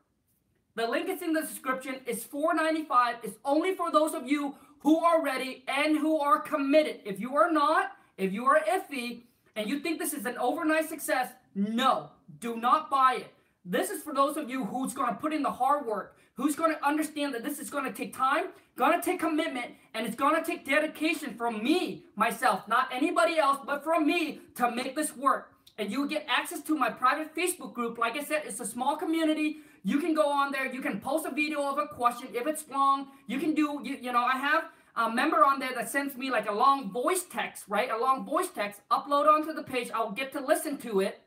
The link is in the description. It's $4.95. It's only for those of you who are ready and who are committed. If you are not, if you are iffy, and you think this is an overnight success, no, do not buy it. This is for those of you who's going to put in the hard work, who's going to understand that this is going to take time, going to take commitment, and it's going to take dedication from me, myself, not anybody else, but from me to make this work. And you will get access to my private Facebook group. Like I said, it's a small community. You can go on there. You can post a video of a question. If it's long, you can do, I have a member on there that sends me like a long voice text, right? A long voice text, upload onto the page. I'll get to listen to it.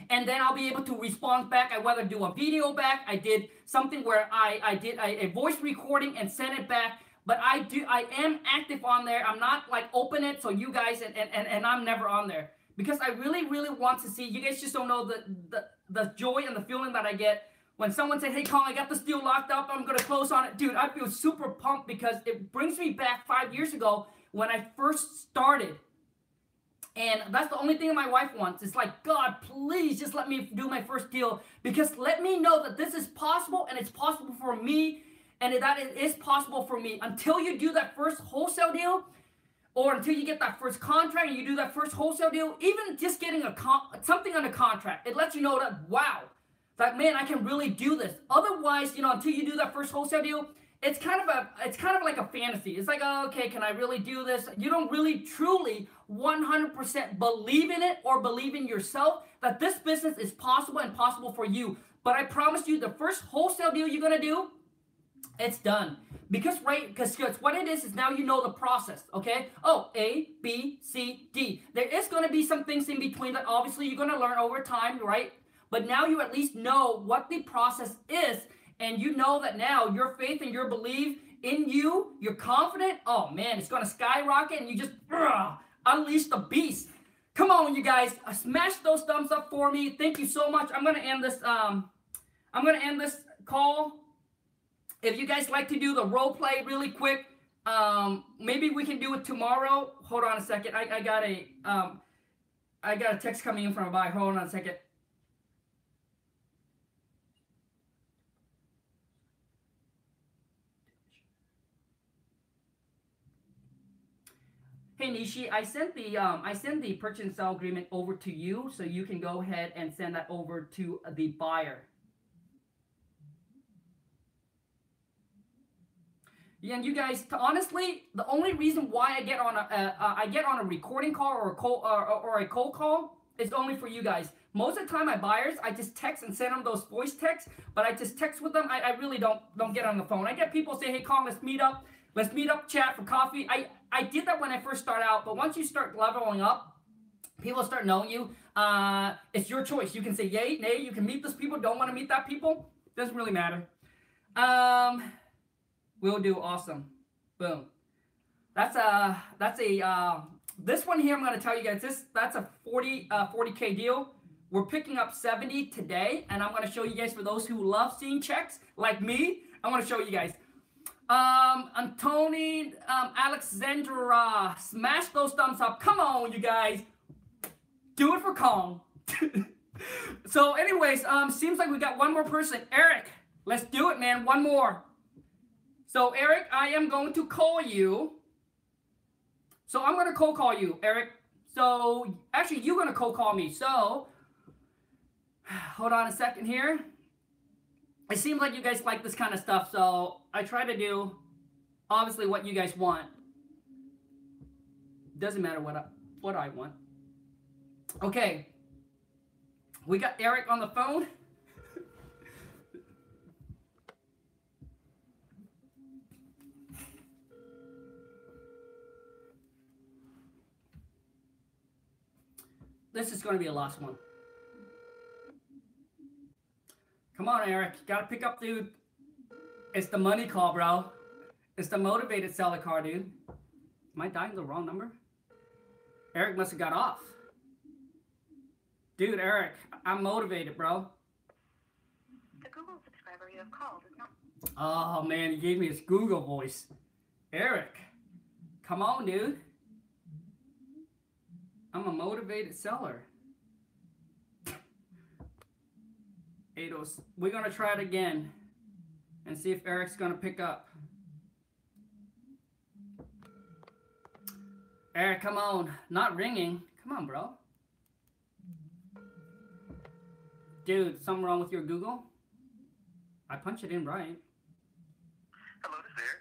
And then I'll be able to respond back. I whether do a video back. I did something where I did a voice recording and sent it back. But I am active on there. I'm not like open it so you guys and I'm never on there. Because I really want to see, you guys just don't know the joy and the feeling that I get when someone said, hey, Khang, I got this deal locked up. I'm going to close on it. Dude, I feel super pumped because it brings me back 5 years ago when I first started. And that's the only thing my wife wants. It's like, God, please just let me do my first deal. Because let me know that this is possible and it's possible for me. And that it is possible for me. Until you do that first wholesale deal, or until you get that first contract and you do that first wholesale deal, even just getting something on a contract, it lets you know that, wow, like, man, I can really do this. Otherwise, until you do that first wholesale deal, it's kind of like a fantasy. It's like, oh, okay, can I really do this? You don't really truly 100% believe in it or believe in yourself that this business is possible and possible for you. But I promise you, the first wholesale deal you're going to do, it's done. Because what it is now you know the process, okay? Oh, A, B, C, D. There is going to be some things in between that obviously you're going to learn over time, right? But now you at least know what the process is, and you know that now your faith and your belief in you're confident. Oh, man, it's going to skyrocket, and you just unleash the beast. Come on, you guys, smash those thumbs up for me. Thank you so much. I'm gonna end this. I'm gonna end this call. If you guys like to do the role play really quick, maybe we can do it tomorrow. Hold on a second. I got a text coming in from a buyer. Hold on a second. Hey Nishi, I sent the purchase and sale agreement over to you, so you can go ahead and send that over to the buyer. Yeah, and you guys, honestly, the only reason why I get on a recording call or a cold call is only for you guys. Most of the time, my buyers, I just text and send them those voice texts, but I just text with them. I really don't get on the phone. I get people say, "Hey, Khang, let's meet up, chat for coffee." I did that when I first start out, but once you start leveling up, people start knowing you. It's your choice. You can say yay, nay. You can meet those people. Don't want to meet that people. Doesn't really matter. Will do. Awesome. Boom. That's this one here. I'm going to tell you guys that's a 40K deal. We're picking up 70 today, and I'm going to show you guys, for those who love seeing checks like me, I'm going to show you guys. Antony, Alexandra, smash those thumbs up. Come on, you guys. Do it for Khang. So anyways, seems like we got one more person. Eric, let's do it, man. One more. So, Eric, I am going to call you. So, I'm going to cold call you, Eric. So, actually, you're going to cold call me. So, hold on a second here. It seems like you guys like this kind of stuff. So, I try to do, obviously, what you guys want. Doesn't matter what I want. Okay. We got Eric on the phone. This is going to be a last one. Come on, Eric. You got to pick up, dude. It's the money call, bro. It's the motivated seller call, dude. Am I dialing the wrong number? Eric must have got off. Dude, Eric, I'm motivated, bro. The Google subscriber you have called is not... Oh, man, he gave me his Google voice. Eric, come on, dude. I'm a motivated seller. Ados, we're going to try it again and see if Eric's going to pick up. Eric, come on. Not ringing. Come on, bro. Dude, something wrong with your Google? I punched it in right. Hello, this is Eric.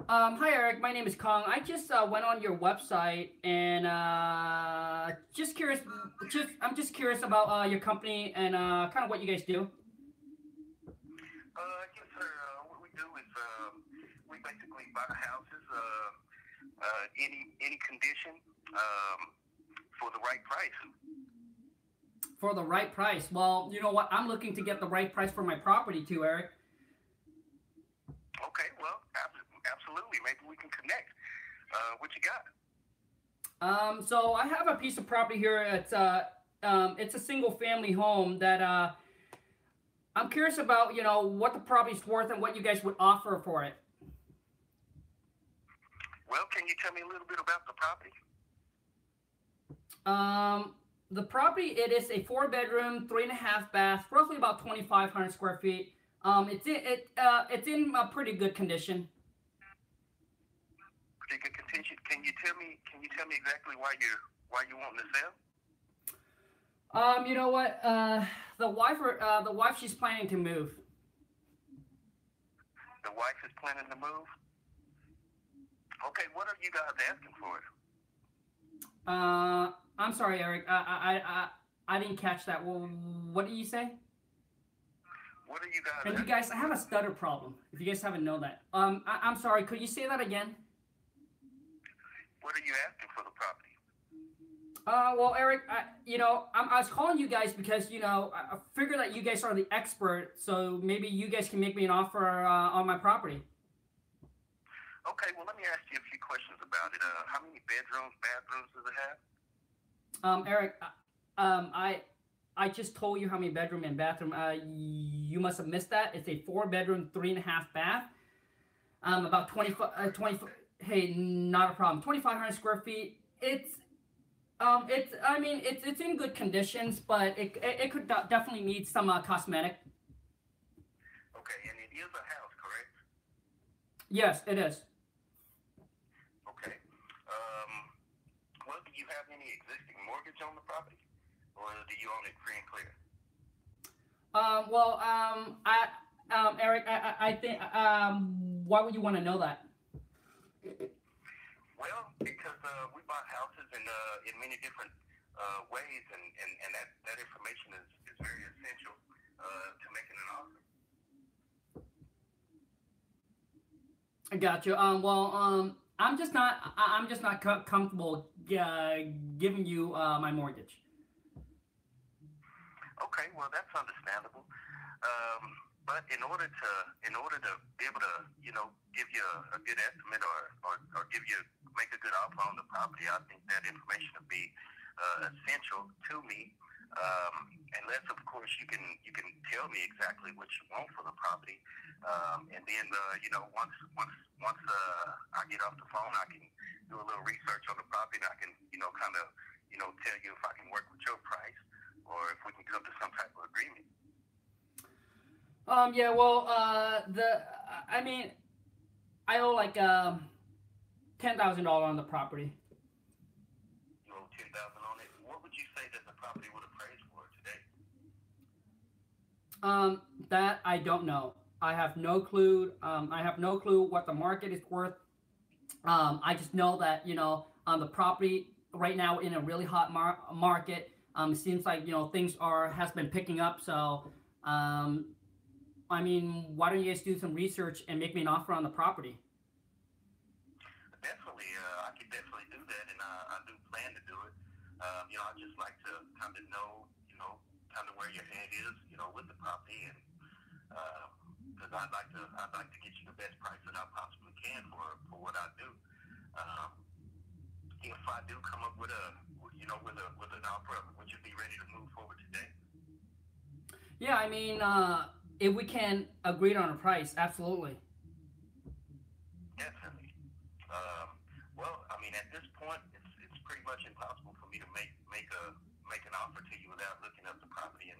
Hi Eric, my name is Khang. I just went on your website and just curious. I'm just curious about your company and kind of what you guys do. Yes, sir. What we do is we basically buy houses, any condition, for the right price. For the right price. Well, you know what? I'm looking to get the right price for my property too, Eric. Okay, well, absolutely. Maybe we can connect. What you got? So I have a piece of property here. It's a single family home that I'm curious about, you know, what the property's worth and what you guys would offer for it. Well, can you tell me a little bit about the property? The property, it is a 4-bedroom, 3.5 bath, roughly about 2,500 square feet. It's in a pretty good condition. Pretty good condition. Can you tell me exactly why you want to sell? You know what? The wife, she's planning to move. The wife is planning to move? Okay, what are you guys asking for it? I'm sorry, Eric. I didn't catch that. Well, what did you say? What are you guys? And you guys, I have a stutter problem. If you guys haven't known that. I'm sorry. Could you say that again? What are you asking for the property? Well, Eric, I was calling you guys because, you know, I figure that you guys are the expert, so maybe you guys can make me an offer on my property. Okay, well, let me ask you a few questions about it. How many bedrooms, bathrooms does it have? Eric, I just told you how many bedroom and bathroom. You must have missed that. It's a 4 bedroom, 3.5 bath. About 20. Hey, not a problem. 2,500 square feet. I mean, it's in good conditions, but it could definitely need some cosmetic. Okay, and it is a house, correct? Yes, it is. Okay. Well, do you have any existing mortgage on the property, or do you own it free and clear? Well, Eric, I think, why would you want to know that? Well, because we bought houses in many different ways, and that information is very essential to making an offer. I got you. Well, I'm just not comfortable giving you my mortgage. Okay, well that's understandable. But in order to be able to give you a good estimate or make a good offer on the property, I think that information would be essential to me. Unless of course you can tell me exactly what you want for the property, and then once I get off the phone, I can do a little research on the property, and I can kind of tell you if I can work with your price or if we can come to some type of agreement. Yeah, well, I mean, I owe like $10,000 on the property. You owe $10,000 on it. What would you say that the property would appraise for today? That I don't know. I have no clue. I have no clue what the market is worth. I just know that the property right now in a really hot market. It seems like things has been picking up. So, I mean, why don't you guys do some research and make me an offer on the property? Definitely, I could definitely do that, and I do plan to do it. I just like to kind of know, kind of where your head is, with the property, and because I'd like to get you the best price that I possibly can for what I do. If I do come up with an offer, would you be ready to move forward today? Yeah, I mean, if we can agree on a price, absolutely. Definitely. Well, I mean, at this point, it's pretty much impossible for me to make an offer to you without looking up the property and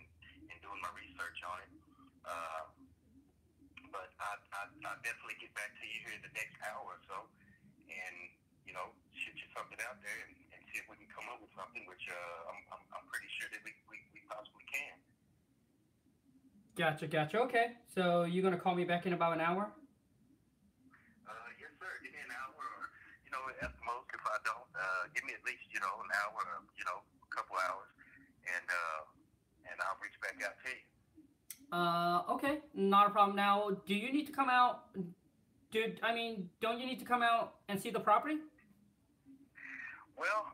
doing my research on it. But I'll definitely get back to you here in the next hour or so, and shoot you something out there and see if we can come up with something, which I'm pretty sure that we possibly can. Gotcha. Okay, so you're gonna call me back in about an hour? Yes, sir. Give me an hour, or at the most, if I don't, give me at least an hour, a couple hours, and I'll reach back out to you. Okay, not a problem. Now, do you need to come out? Don't you need to come out and see the property? Well,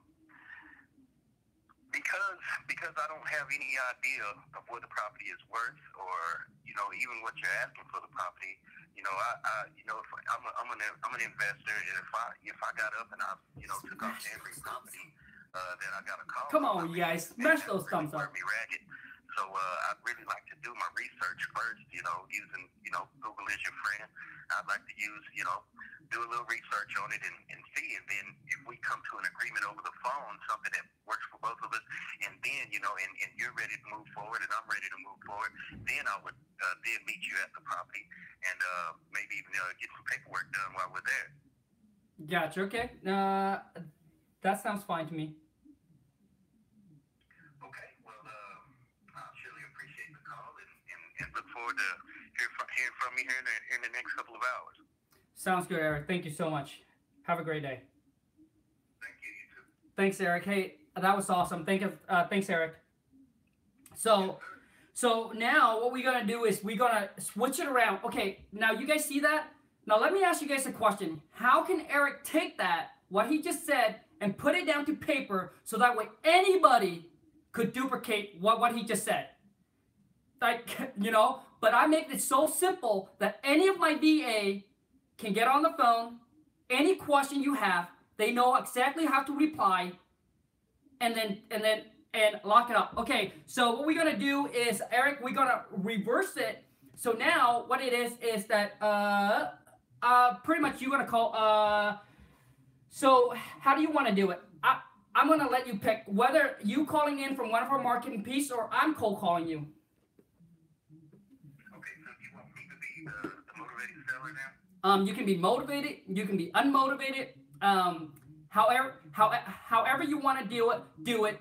because I don't have any idea of what the property is worth, or even what you're asking for the property. I'm an investor, and if I got up and I took off every property that I got a call. Come on, you guys, smash those thumbs up. Me ragged. So I'd really like to do my research first. Using Google is your friend. I'd like to do a little research on it and see, and then if we come to an agreement over the phone, something that works for both of us, and then and you're ready to move forward and I'm ready to move forward, then I would then meet you at the property and maybe even get some paperwork done while we're there. Gotcha. Okay. That sounds fine to me. Okay. Well, I surely appreciate the call and look forward to hearing from you here in the next couple of hours. Sounds good, Eric. Thank you so much. Have a great day. Thank you. You too. Thanks, Eric. Hey, that was awesome. Thanks, Eric. So now what we're gonna do is we're gonna switch it around. Okay, now you guys see that? Now let me ask you guys a question. How can Eric take that, what he just said, and put it down to paper so that way anybody could duplicate what he just said? Like, but I make it so simple that any of my VA can get on the phone, any question you have, they know exactly how to reply, and lock it up. Okay, so what we're gonna do is, Eric, we're gonna reverse it. So now what it is that pretty much you're gonna call so how do you want to do it? I'm gonna let you pick whether you calling in from one of our marketing piece or I'm cold calling you. Okay, so you want me to be the motivated seller now? You can be motivated, you can be unmotivated. However you want to do it.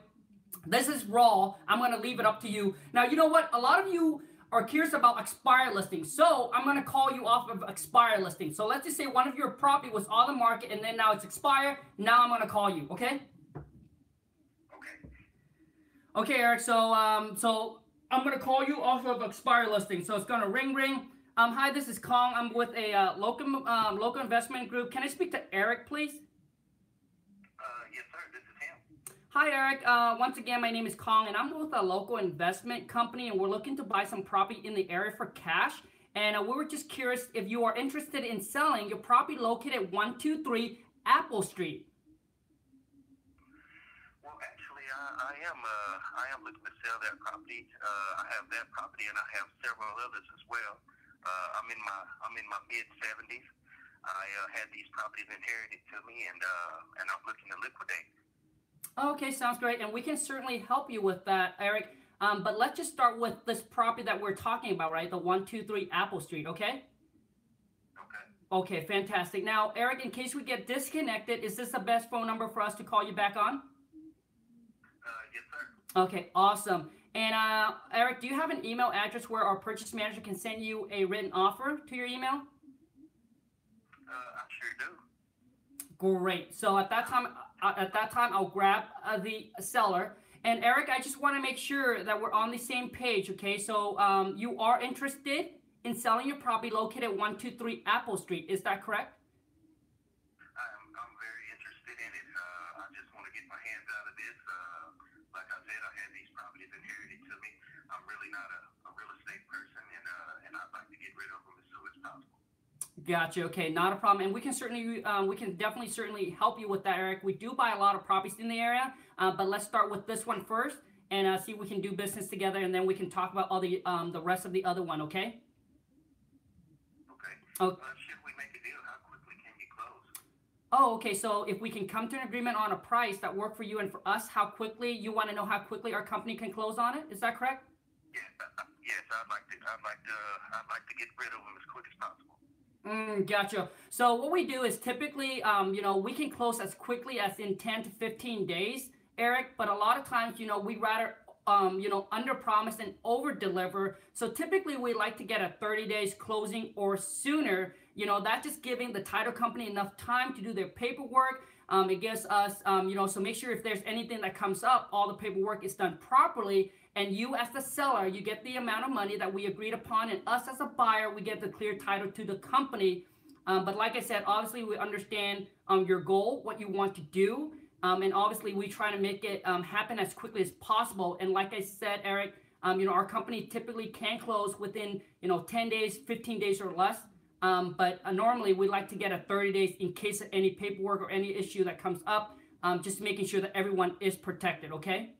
This is raw. I'm gonna leave it up to you. Now, you know what? A lot of you are curious about expired listings, so I'm gonna call you off of expired listing. So let's just say one of your property was on the market and then now it's expired. Now I'm gonna call you. Okay? Okay, Eric. So I'm gonna call you off of expired listing. So it's gonna ring. Hi, this is Khang. I'm with a local investment group. Can I speak to Eric, please? Yes, sir. This is him. Hi, Eric. Once again, my name is Khang, and I'm with a local investment company, and we're looking to buy some property in the area for cash. And we were just curious if you are interested in selling your property located at 123 Apple Street. Well, actually, I am looking to sell that property. I have that property, and I have several others as well. I'm in my mid-70s. I had these properties inherited to me, and I'm looking to liquidate. Okay, sounds great, and we can certainly help you with that, Eric. But let's just start with this property that we're talking about, right? The 123 Apple Street, okay? Okay, fantastic. Now, Eric, in case we get disconnected, is this the best phone number for us to call you back on? Yes, sir. Okay, awesome. And Eric, do you have an email address where our purchase manager can send you a written offer to your email? I sure do. Great. So at that time, I'll grab the seller. And Eric, I just want to make sure that we're on the same page. Okay, so you are interested in selling your property located at 123 Apple Street. Is that correct? I'm very interested in it. I just want to get my hands out of this. Like I said, I had these properties inherited to me. I'm really not a real estate person, and I'd like to get rid of them as soon as possible. Gotcha. Okay, not a problem. And we can definitely help you with that, Eric. We do buy a lot of properties in the area, but let's start with this one first and see if we can do business together, and then we can talk about all the rest of the other one. Okay? Okay. Should we make a deal? How quickly can you close? Oh, okay. So if we can come to an agreement on a price that work for you and for us, how quickly you want to know how quickly our company can close on it? Is that correct? Yes. Yes. I'd like to get rid of them as quick as possible. Gotcha. So what we do is typically, we can close as quickly as in 10 to 15 days, Eric. But a lot of times, we'd rather, under promise and over deliver. So typically we like to get a 30 days closing or sooner. That just giving the title company enough time to do their paperwork. It gives us, so make sure if there's anything that comes up, all the paperwork is done properly. And you as the seller, you get the amount of money that we agreed upon. And us as a buyer, we get the clear title to the company. But like I said, obviously we understand your goal, what you want to do. And obviously we try to make it happen as quickly as possible. And like I said, Eric, our company typically can close within, 10 days, 15 days or less. But normally we like to get a 30 days in case of any paperwork or any issue that comes up, just making sure that everyone is protected, okay?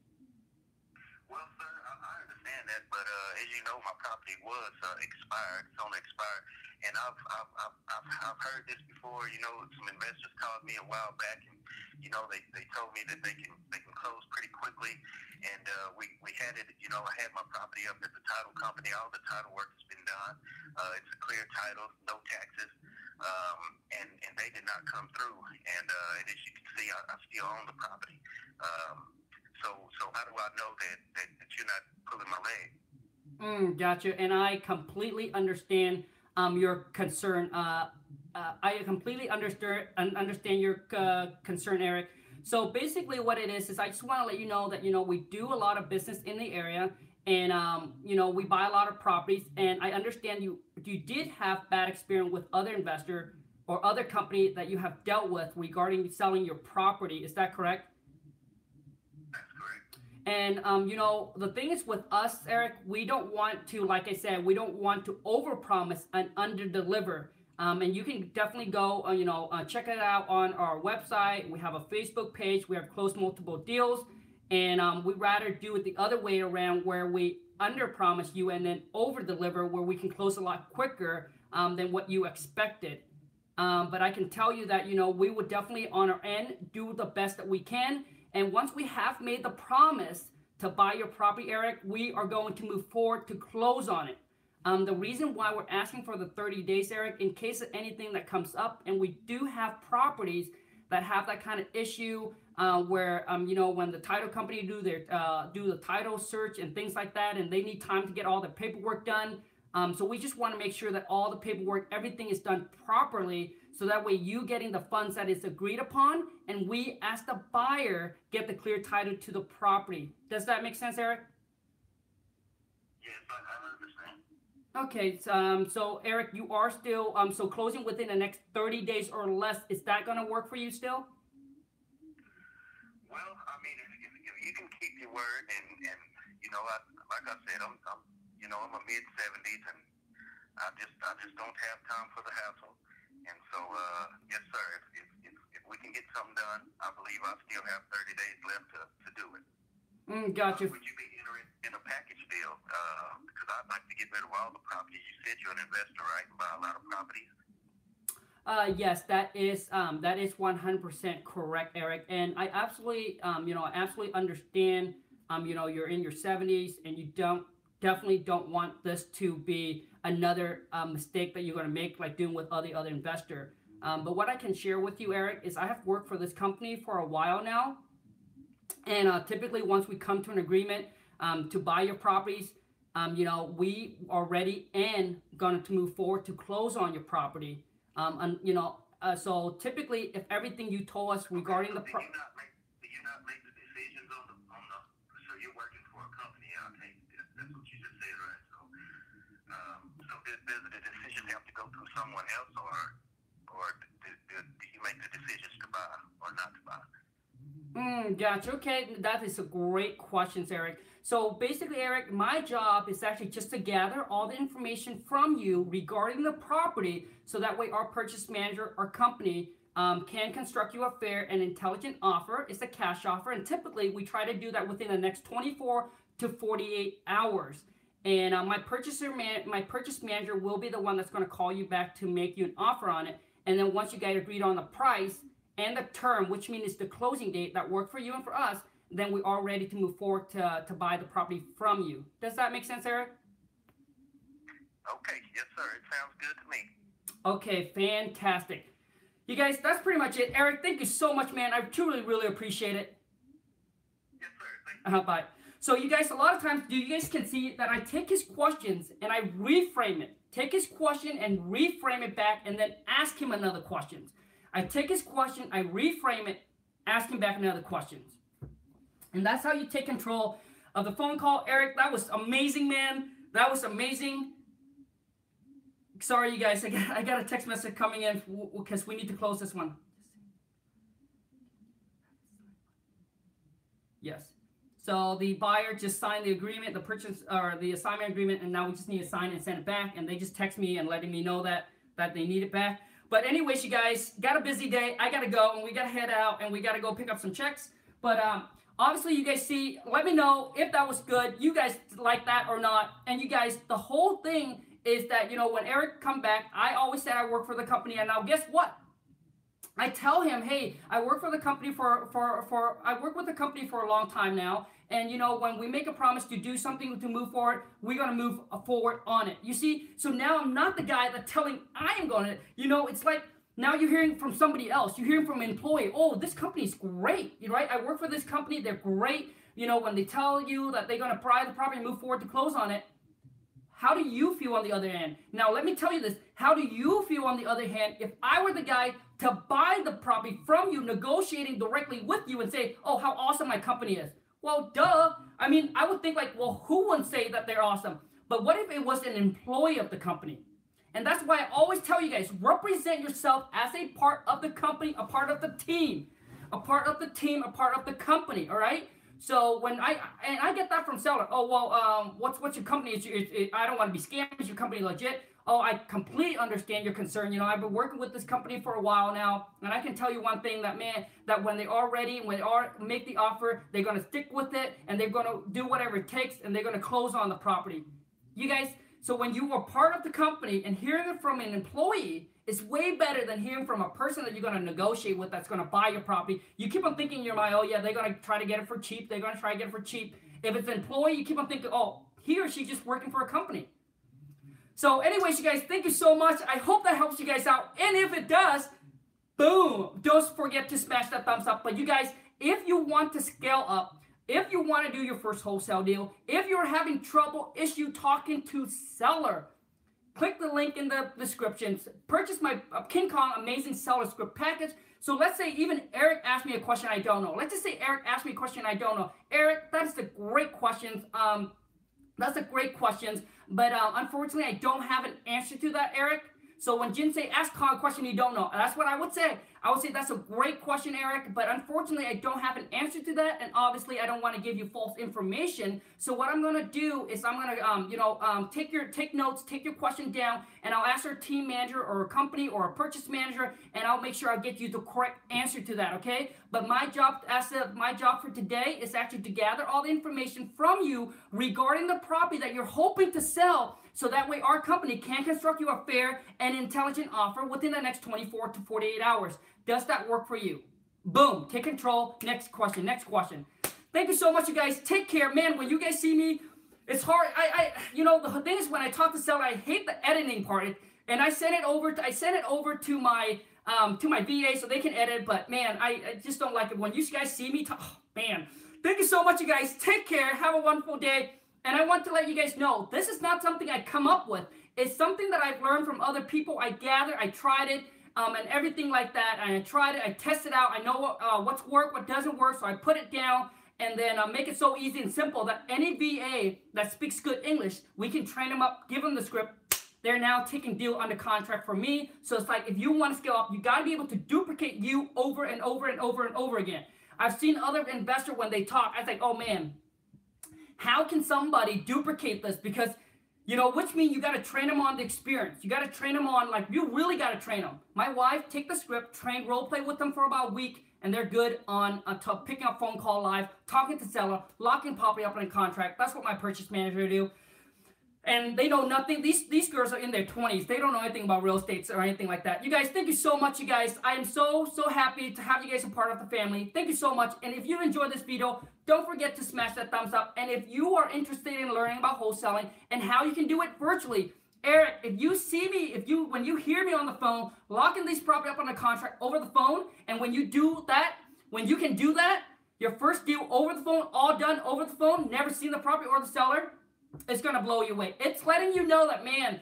Well, sir, I understand that, but as you know, my property was expired. It's on expired, and I've heard this before. Some investors called me a while back, and they told me that they can close pretty quickly, and we had it. I had my property up at the title company. All the title work has been done. It's a clear title, no taxes, and they did not come through. And as you can see, I still own the property. So how do I know that you're not pulling my leg? Gotcha. And I completely understand your concern. I completely understand your concern, Eric. So basically what it is I just want to let you know that, we do a lot of business in the area, and, we buy a lot of properties, and I understand you did have bad experience with other investor or other company that you have dealt with regarding selling your property. Is that correct? And, the thing is with us, Eric, we don't want to, like I said, we don't want to overpromise and underdeliver. And you can definitely go, check it out on our website. We have a Facebook page. We have closed multiple deals. And we'd rather do it the other way around, where we under promise you and then over deliver, where we can close a lot quicker than what you expected. But I can tell you that, we would definitely on our end do the best that we can. And once we have made the promise to buy your property, Eric, we are going to move forward to close on it. The reason why we're asking for the 30 days, Eric, in case of anything that comes up, and we do have properties that have that kind of issue where, when the title company do the title search and things like that, and they need time to get all the paperwork done. So we just want to make sure that all the paperwork, everything is done properly, so that way you getting the funds that is agreed upon, and we, as the buyer, get the clear title to the property. Does that make sense, Eric? Yes, I understand. Okay, so Eric, you are still so closing within the next 30 days or less. Is that going to work for you still? Well, I mean, if you can keep your word, and like I said, I'm I'm a mid-70s, and I just don't have time for the hassle. And so, yes, sir, if we can get something done, I believe I still have 30 days left to do it. Gotcha. Would you be interested in a package deal? Because I'd like to get rid of all the properties. You said you're an investor, right, and buy a lot of properties? Yes, that is 100% correct, Eric. And I absolutely, absolutely understand, you're in your 70s and you definitely don't want this to be another mistake that you're going to make, like doing with other investor. But what I can share with you, Eric, is I have worked for this company for a while now. And typically once we come to an agreement to buy your properties, we are ready and going to move forward to close on your property. So typically, if everything you told us regarding the do you not make the decisions on the so you're working for a company, I think that's what you just said, right? So does the decision have to go through someone else, or do you make the decisions to buy or not to buy? Gotcha. Okay, that is a great question, Eric. So basically, Eric, my job is actually just to gather all the information from you regarding the property, so that way our purchase manager, our company, can construct you a fair and intelligent offer. It's a cash offer, and typically we try to do that within the next 24 to 48 hours. And my purchase manager will be the one that's going to call you back to make you an offer on it. And then once you guys agreed on the price and the term, which means the closing date that worked for you and for us, then we are ready to move forward to buy the property from you. Does that make sense, Eric? Okay, yes, sir. It sounds good to me. Okay, fantastic. You guys, that's pretty much it. Eric, thank you so much, man. I truly, really appreciate it. Yes, sir. Thank you. Bye. So you guys, a lot of times, you guys can see that I take his questions and I reframe it. Take his question and reframe it back, and then ask him another question. I take his question, I reframe it, ask him back another questions. And that's how you take control of the phone call. Eric, that was amazing, man. That was amazing. Sorry, you guys. I got a text message coming in because we need to close this one. Yes. So the buyer just signed the agreement, the purchase or the assignment agreement, and now we just need to sign and send it back. And they just text me and letting me know that they need it back. But anyways, you guys, got a busy day. I got to go, and we got to head out, and we got to go pick up some checks. But obviously, you guys see, let me know if that was good. You guys like that or not. And you guys, the whole thing is that, when Eric come back, I always said I work for the company. And now guess what? I tell him, hey, I work for the company I work with the company for a long time now. And, when we make a promise to do something to move forward, we're going to move forward on it. You see? So now I'm not the guy that's telling I am going to, it's like now you're hearing from somebody else. You're hearing from an employee. Oh, this company's great, right? I work for this company. They're great. When they tell you that they're going to buy the property and move forward to close on it, how do you feel on the other hand? Now, let me tell you this. How do you feel on the other hand if I were the guy to buy the property from you, negotiating directly with you and say, oh, how awesome my company is? Well, duh. I mean, I would think like, well, who wouldn't say that they're awesome? But what if it was an employee of the company? And that's why I always tell you guys, represent yourself as a part of the company, a part of the team, a part of the team, a part of the company, all right? So when I get that from seller, oh, well, what's your company? I don't want to be scammed. Is your company legit? Oh, I completely understand your concern. You know, I've been working with this company for a while now, and I can tell you one thing, that man, that when they are ready, when they are make the offer, they're going to stick with it, and they're going to do whatever it takes, and they're going to close on the property. You guys, so when you are part of the company and hearing it from an employee is way better than hearing from a person that you're going to negotiate with that's going to buy your property. You keep on thinking in your mind, oh yeah, they're going to try to get it for cheap. They're going to try to get it for cheap. If it's an employee, you keep on thinking, oh, he or she's just working for a company. So anyways, you guys, thank you so much. I hope that helps you guys out. And if it does, boom, don't forget to smash that thumbs up. But you guys, if you want to scale up, if you want to do your first wholesale deal, if you're having trouble issue talking to seller, click the link in the description. Purchase my King Kong Amazing Seller Script Package. So let's say even Eric asked me a question I don't know. Let's just say Eric asked me a question I don't know. Eric, that's a great question. That's a great question. But unfortunately, I don't have an answer to that, Eric. So when Jin say, ask Khang a question you don't know, that's what I would say. I would say that's a great question, Eric, but unfortunately, I don't have an answer to that, and obviously, I don't want to give you false information. So what I'm going to do is I'm going to, take notes, take your question down, and I'll ask our team manager or a company or a purchase manager, and I'll make sure I get you the correct answer to that, okay? But my job for today is actually to gather all the information from you regarding the property that you're hoping to sell, so that way our company can construct you a fair and intelligent offer within the next 24 to 48 hours. Does that work for you? Boom, take control. Next question, next question. Thank you so much, you guys. Take care. Man, when you guys see me, it's hard. The thing is, when I talk to seller, I hate the editing part. And I send it over to my VA so they can edit, but man, I just don't like it. When you guys see me talk, oh, man. Thank you so much, you guys. Take care. Have a wonderful day. And I want to let you guys know, this is not something I come up with. It's something that I've learned from other people. I gathered, I tried it, and everything like that. And I tried it, I tested out. I know what's worked, what doesn't work. So I put it down and then make it so easy and simple that any VA that speaks good English, we can train them up, give them the script. They're now taking deal under contract for me. So it's like, if you want to scale up, you got to be able to duplicate you over and over and over and over again. I've seen other investors when they talk, I think, oh man, how can somebody duplicate this? Because, which means you got to train them on the experience. You got to train them on, you really got to train them. My wife, take the script, train, role play with them for about a week, and they're good on picking up phone call live, talking to seller, locking property up in a contract. That's what my purchase manager do. And they know nothing. These girls are in their 20s. They don't know anything about real estate or anything like that. You guys, thank you so much, you guys. I am so happy to have you guys a part of the family. Thank you so much. And if you enjoyed this video, don't forget to smash that thumbs up. And if you are interested in learning about wholesaling and how you can do it virtually, Eric, if you see me, when you hear me on the phone, locking these property up on a contract over the phone, and when you do that, when you can do that, your first deal over the phone, all done over the phone, never seen the property or the seller, it's going to blow you away. It's letting you know that, man,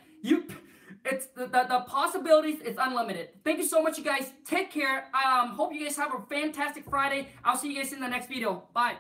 it's the possibilities is unlimited. Thank you so much, you guys. Take care. Hope you guys have a fantastic Friday. I'll see you guys in the next video. Bye.